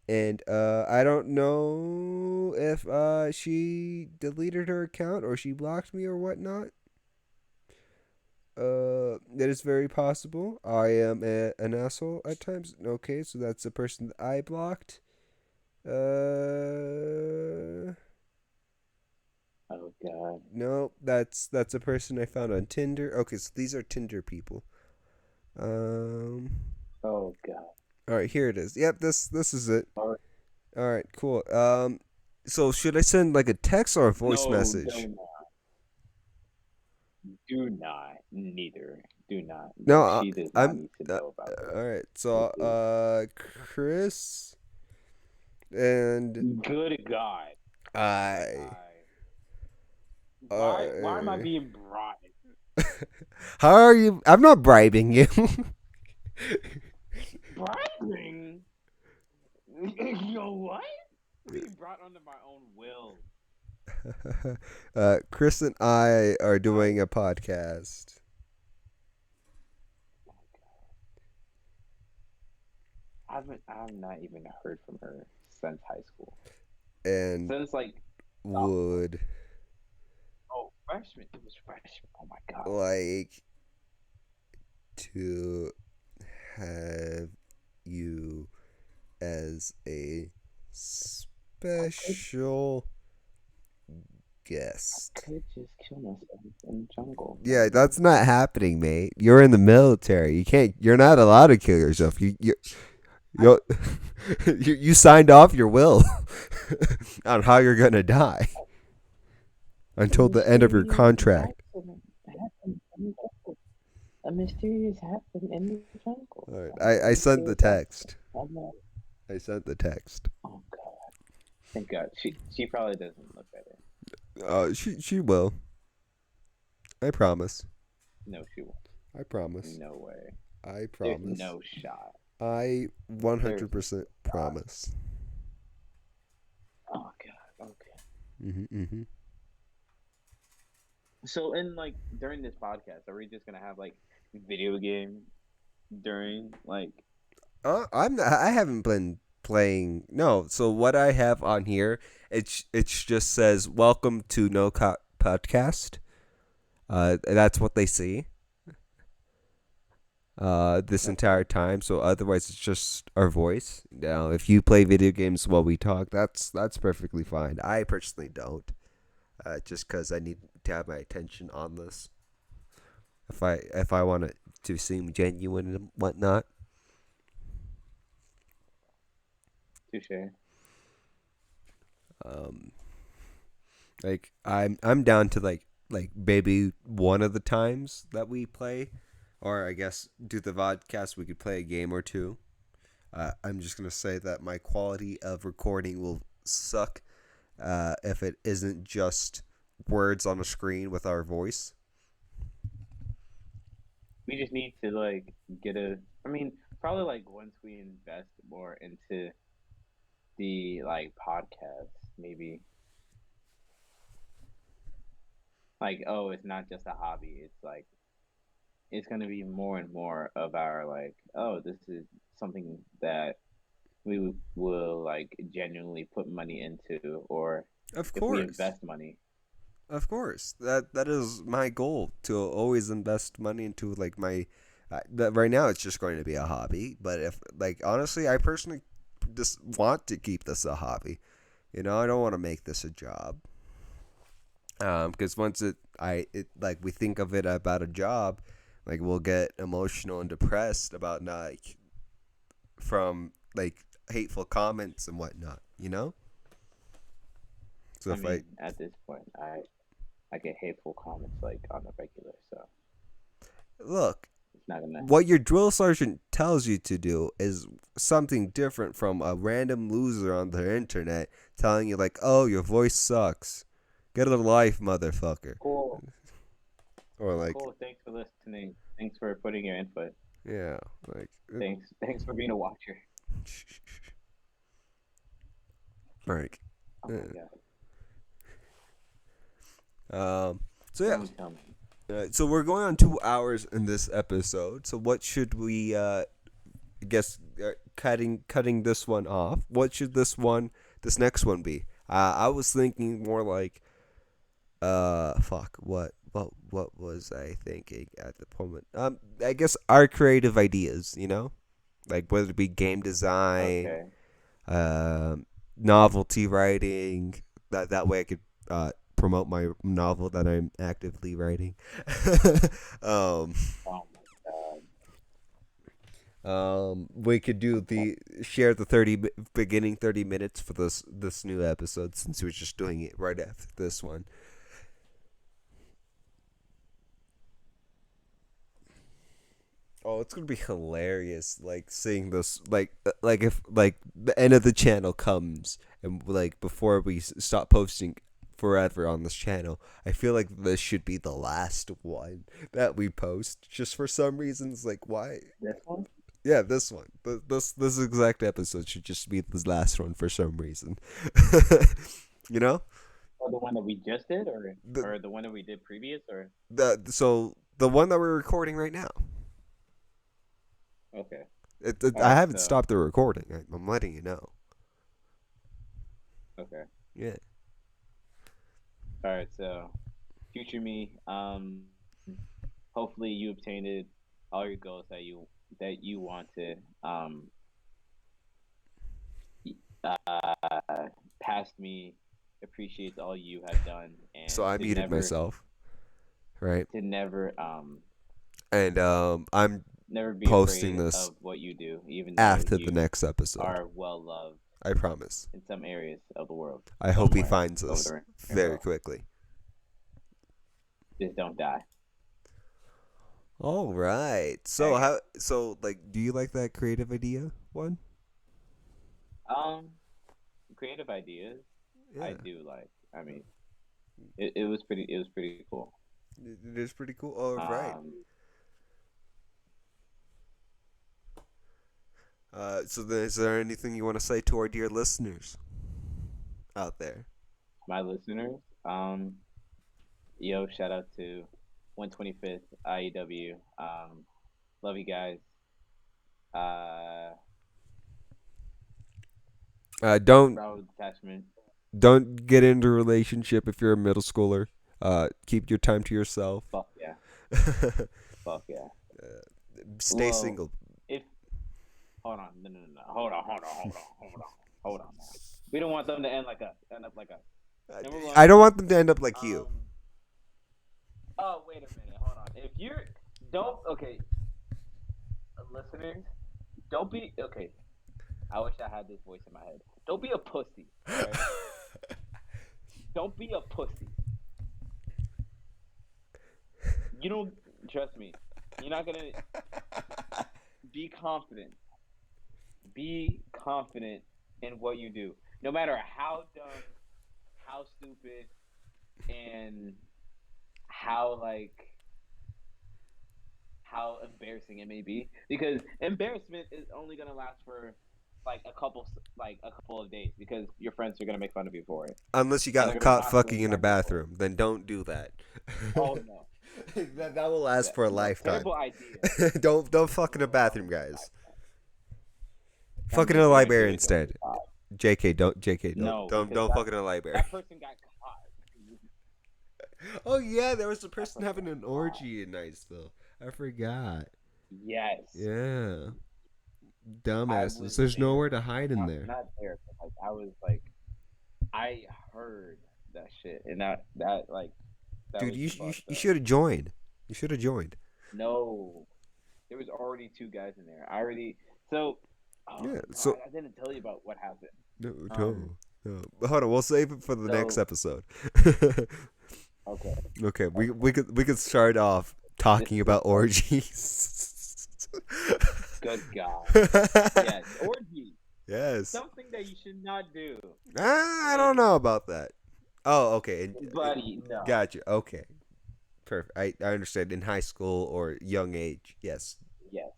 Speaker 2: And I don't know if she deleted her account or she blocked me or whatnot. That is very possible. I am an asshole at times. Okay, so that's the person that I blocked.
Speaker 3: Oh God.
Speaker 2: No, that's a person I found on Tinder. Okay, so these are Tinder people. Um,
Speaker 3: Oh God.
Speaker 2: all right, here it is. Yep, this is it.
Speaker 3: All right.
Speaker 2: All right, cool. So should I send like a text or a voice
Speaker 3: No,
Speaker 2: message?
Speaker 3: do not. Do not. Neither. Do not.
Speaker 2: No,
Speaker 3: She does not
Speaker 2: I'm.
Speaker 3: need to know about this.
Speaker 2: All right, so Chris and
Speaker 3: Good God.
Speaker 2: I.
Speaker 3: Why am I being bribed?
Speaker 2: How are you? I'm not bribing you.
Speaker 3: Bribing? You know what? Being brought under my own will.
Speaker 2: Chris and I are doing a podcast.
Speaker 3: I've not even heard from her since high school.
Speaker 2: And
Speaker 3: Since like
Speaker 2: would
Speaker 3: freshman. It was freshman. Oh my God.
Speaker 2: like to have you as a special guest.
Speaker 3: Could just kill myself in the jungle.
Speaker 2: Yeah, that's not happening, mate. You're in the military. You can't. You're not allowed to kill yourself. You you signed off your will on how you're gonna die until the end of your contract.
Speaker 3: A mysterious happened in the jungle.
Speaker 2: All right, I sent the text. I sent the text.
Speaker 3: Oh God! Thank God. She probably doesn't look at it.
Speaker 2: She will. I promise.
Speaker 3: No, she won't.
Speaker 2: I promise.
Speaker 3: No way.
Speaker 2: I
Speaker 3: There's
Speaker 2: promise.
Speaker 3: no shot.
Speaker 2: I 100% promise.
Speaker 3: Oh God. Okay.
Speaker 2: Mm-hmm.
Speaker 3: So during this podcast, are we just gonna have like video game during like?
Speaker 2: I haven't been playing. No, so what I have on here, it's just says welcome to podcast. That's what they see. This entire time. So otherwise, it's just our voice. Now, if you play video games while we talk, that's perfectly fine. I personally don't. Just because I need to have my attention on this. If I want it to seem genuine and whatnot.
Speaker 3: Touche.
Speaker 2: Like I'm down to like maybe one of the times that we play, or I guess do the vodcast we could play a game or two. I'm just gonna say that my quality of recording will suck if it isn't just words on a screen with our voice.
Speaker 3: We just need to like get a. I mean, probably like once we invest more into the like podcast, maybe like it's not just a hobby. It's like it's gonna be more and more of our like this is something that we will like genuinely put money into, or
Speaker 2: Of
Speaker 3: if we
Speaker 2: course.
Speaker 3: invest money.
Speaker 2: Of course, that is my goal, to always invest money into like my. That right now it's just going to be a hobby, but if like honestly, I personally just want to keep this a hobby. You know, I don't want to make this a job. Because once it like we think of it about a job, like we'll get emotional and depressed about not from like hateful comments and whatnot. You know. So
Speaker 3: I mean, at this point, I get hateful comments like on the regular, so
Speaker 2: look,
Speaker 3: it's not gonna.
Speaker 2: what your drill sergeant tells you to do is something different from a random loser on the internet telling you like, "Oh, your voice sucks. Get a life, motherfucker."
Speaker 3: Cool.
Speaker 2: Or like,
Speaker 3: Cool. Thanks for listening. Thanks for putting your input.
Speaker 2: yeah, like
Speaker 3: Thanks for being a watcher.
Speaker 2: like,
Speaker 3: Oh my God.
Speaker 2: so yeah,
Speaker 3: Tell me.
Speaker 2: so we're going on 2 hours in this episode. So what should we, I guess, cutting this one off, what should this next one be? I was thinking more like, fuck, what was I thinking at the moment? I guess our creative ideas, like whether it be game design,
Speaker 3: Okay.
Speaker 2: novelty writing. That way I could promote my novel that I'm actively writing. um,
Speaker 3: Oh my
Speaker 2: we could do share the beginning 30 minutes for this new episode, since we're just doing it right after this one. Oh, it's gonna be hilarious! Like seeing this, like if like the end of the channel comes, and like before we stop posting forever on this channel, I feel like this should be the last one that we post. Just for some reasons, like why?
Speaker 3: This one?
Speaker 2: Yeah, this one. This exact episode should just be the last one for some reason. you know?
Speaker 3: Oh, the one that we just did, or
Speaker 2: The-
Speaker 3: the one that we did previous, or
Speaker 2: The one that we're recording right now.
Speaker 3: okay.
Speaker 2: I
Speaker 3: Alright,
Speaker 2: haven't
Speaker 3: so-
Speaker 2: stopped the recording. I'm letting you know.
Speaker 3: Okay.
Speaker 2: Yeah.
Speaker 3: All right. So, future me. Hopefully you obtained all your goals that you wanted. Past me appreciates all you have done, and
Speaker 2: So I muted myself. Right.
Speaker 3: to never
Speaker 2: And I'm
Speaker 3: never be
Speaker 2: Posting
Speaker 3: afraid
Speaker 2: this
Speaker 3: of what you do, even though
Speaker 2: after
Speaker 3: you
Speaker 2: the next episode.
Speaker 3: are well loved
Speaker 2: I promise.
Speaker 3: in some areas of the world.
Speaker 2: I hope he
Speaker 3: somewhere
Speaker 2: finds
Speaker 3: over
Speaker 2: us
Speaker 3: there.
Speaker 2: very quickly.
Speaker 3: Just don't die.
Speaker 2: All right. So
Speaker 3: Okay.
Speaker 2: do you like that creative idea one?
Speaker 3: Creative ideas.
Speaker 2: Yeah.
Speaker 3: I do like. I mean, it was pretty cool.
Speaker 2: It is pretty cool. All right. So then, is there anything you want to say to our dear listeners out there?
Speaker 3: My listeners, yo, shout out to 125th IEW. Love you guys.
Speaker 2: Don't
Speaker 3: Bravo Detachment.
Speaker 2: get into a relationship if you're a middle schooler. Keep your time to yourself.
Speaker 3: Fuck yeah. Fuck yeah.
Speaker 2: Stay
Speaker 3: Well,
Speaker 2: single.
Speaker 3: If hold on, no. Hold on. Now. We don't want them to end up like us. Number one,
Speaker 2: I don't want them to end up like you.
Speaker 3: Oh, wait a minute. Hold on. If you're listeners, don't be okay. I wish I had this voice in my head. Don't be a pussy. Right? Don't be a pussy. You don't trust me. You're not gonna be confident. Be confident in what you do, no matter how dumb, how stupid, and how embarrassing it may be. Because embarrassment is only gonna last for a couple of days, because your friends are gonna make fun of you for it.
Speaker 2: Unless you
Speaker 3: they're
Speaker 2: got
Speaker 3: gonna
Speaker 2: caught
Speaker 3: constantly
Speaker 2: fucking in a
Speaker 3: back and forth.
Speaker 2: bathroom, then don't do that.
Speaker 3: Oh no.
Speaker 2: that will last for a lifetime.
Speaker 3: Terrible idea.
Speaker 2: don't fuck in a bathroom, guys.
Speaker 3: I'm
Speaker 2: Fuck in
Speaker 3: just
Speaker 2: a
Speaker 3: gonna
Speaker 2: library
Speaker 3: do it
Speaker 2: instead.
Speaker 3: to
Speaker 2: JK, don't
Speaker 3: No,
Speaker 2: don't
Speaker 3: because
Speaker 2: fuck in a library.
Speaker 3: that person got caught.
Speaker 2: Oh yeah, there was a person having an orgy in Niceville. I forgot.
Speaker 3: Yes.
Speaker 2: Yeah.
Speaker 3: I
Speaker 2: Dumbasses.
Speaker 3: was
Speaker 2: There's
Speaker 3: there.
Speaker 2: nowhere to hide in
Speaker 3: Not-
Speaker 2: there.
Speaker 3: Not there, but I heard that shit, and that
Speaker 2: Dude,
Speaker 3: was
Speaker 2: you
Speaker 3: fucked up.
Speaker 2: should have joined. You should have joined.
Speaker 3: No, there was already 2 guys in there. I already so. Oh,
Speaker 2: Yeah,
Speaker 3: no,
Speaker 2: so-
Speaker 3: I didn't tell you about what happened.
Speaker 2: No,
Speaker 3: Um,
Speaker 2: no. But hold on, we'll save it for the next
Speaker 3: so-
Speaker 2: episode.
Speaker 3: Okay.
Speaker 2: Okay, we could start off talking about orgies.
Speaker 3: Good God. Yes, orgy.
Speaker 2: Yes.
Speaker 3: Something that you should not do,
Speaker 2: I don't know about that. Oh, okay.
Speaker 3: buddy. No.
Speaker 2: Gotcha. Okay. Perfect. I understand. In high school or young age, yes.
Speaker 3: Yes.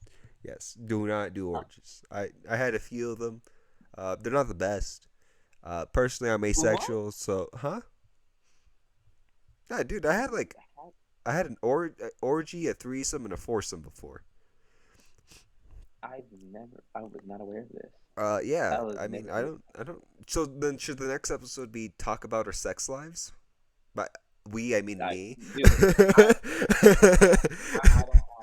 Speaker 2: Yes. Do not do orgies. I had a few of them. They're not the best. Personally, I'm asexual, so Yeah, dude, I had an orgy, a threesome, and a foursome before.
Speaker 3: I was not aware of this.
Speaker 2: Yeah.
Speaker 3: That was
Speaker 2: I mean,
Speaker 3: never.
Speaker 2: I don't. So then, should the next episode be talk about our sex lives? By we, I mean me.
Speaker 3: Dude, I don't have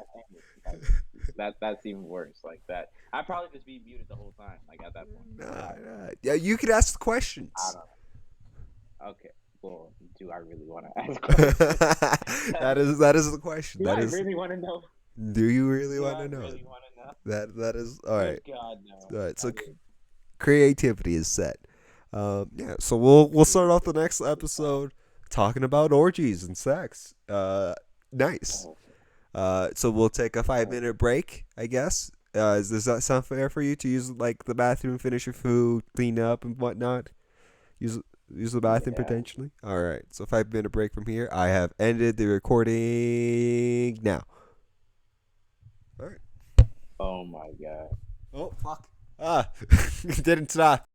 Speaker 3: any. That's even worse. Like that, I'd probably just be muted the whole time. Like at that point.
Speaker 2: Nah. Yeah, you could ask the
Speaker 3: I
Speaker 2: questions.
Speaker 3: don't know. Okay. Well, do I really want to ask questions?
Speaker 2: that is the question.
Speaker 3: Do
Speaker 2: That
Speaker 3: I
Speaker 2: is.
Speaker 3: really want to know?
Speaker 2: Do you really
Speaker 3: Do
Speaker 2: want
Speaker 3: I
Speaker 2: to know?
Speaker 3: really want to know?
Speaker 2: That is all right.
Speaker 3: Good God, no.
Speaker 2: All right. So
Speaker 3: I would-
Speaker 2: creativity is set. Yeah. So we'll start off the next episode talking about orgies and sex. Nice. So we'll take a 5-minute break, I guess. Does that sound fair for you to use like the bathroom, finish your food, clean up, and whatnot? Use the bathroom
Speaker 3: Yeah.
Speaker 2: potentially. All right. So 5-minute break from here. I have ended the recording now. All right.
Speaker 3: Oh my God.
Speaker 2: Oh fuck. Didn't stop.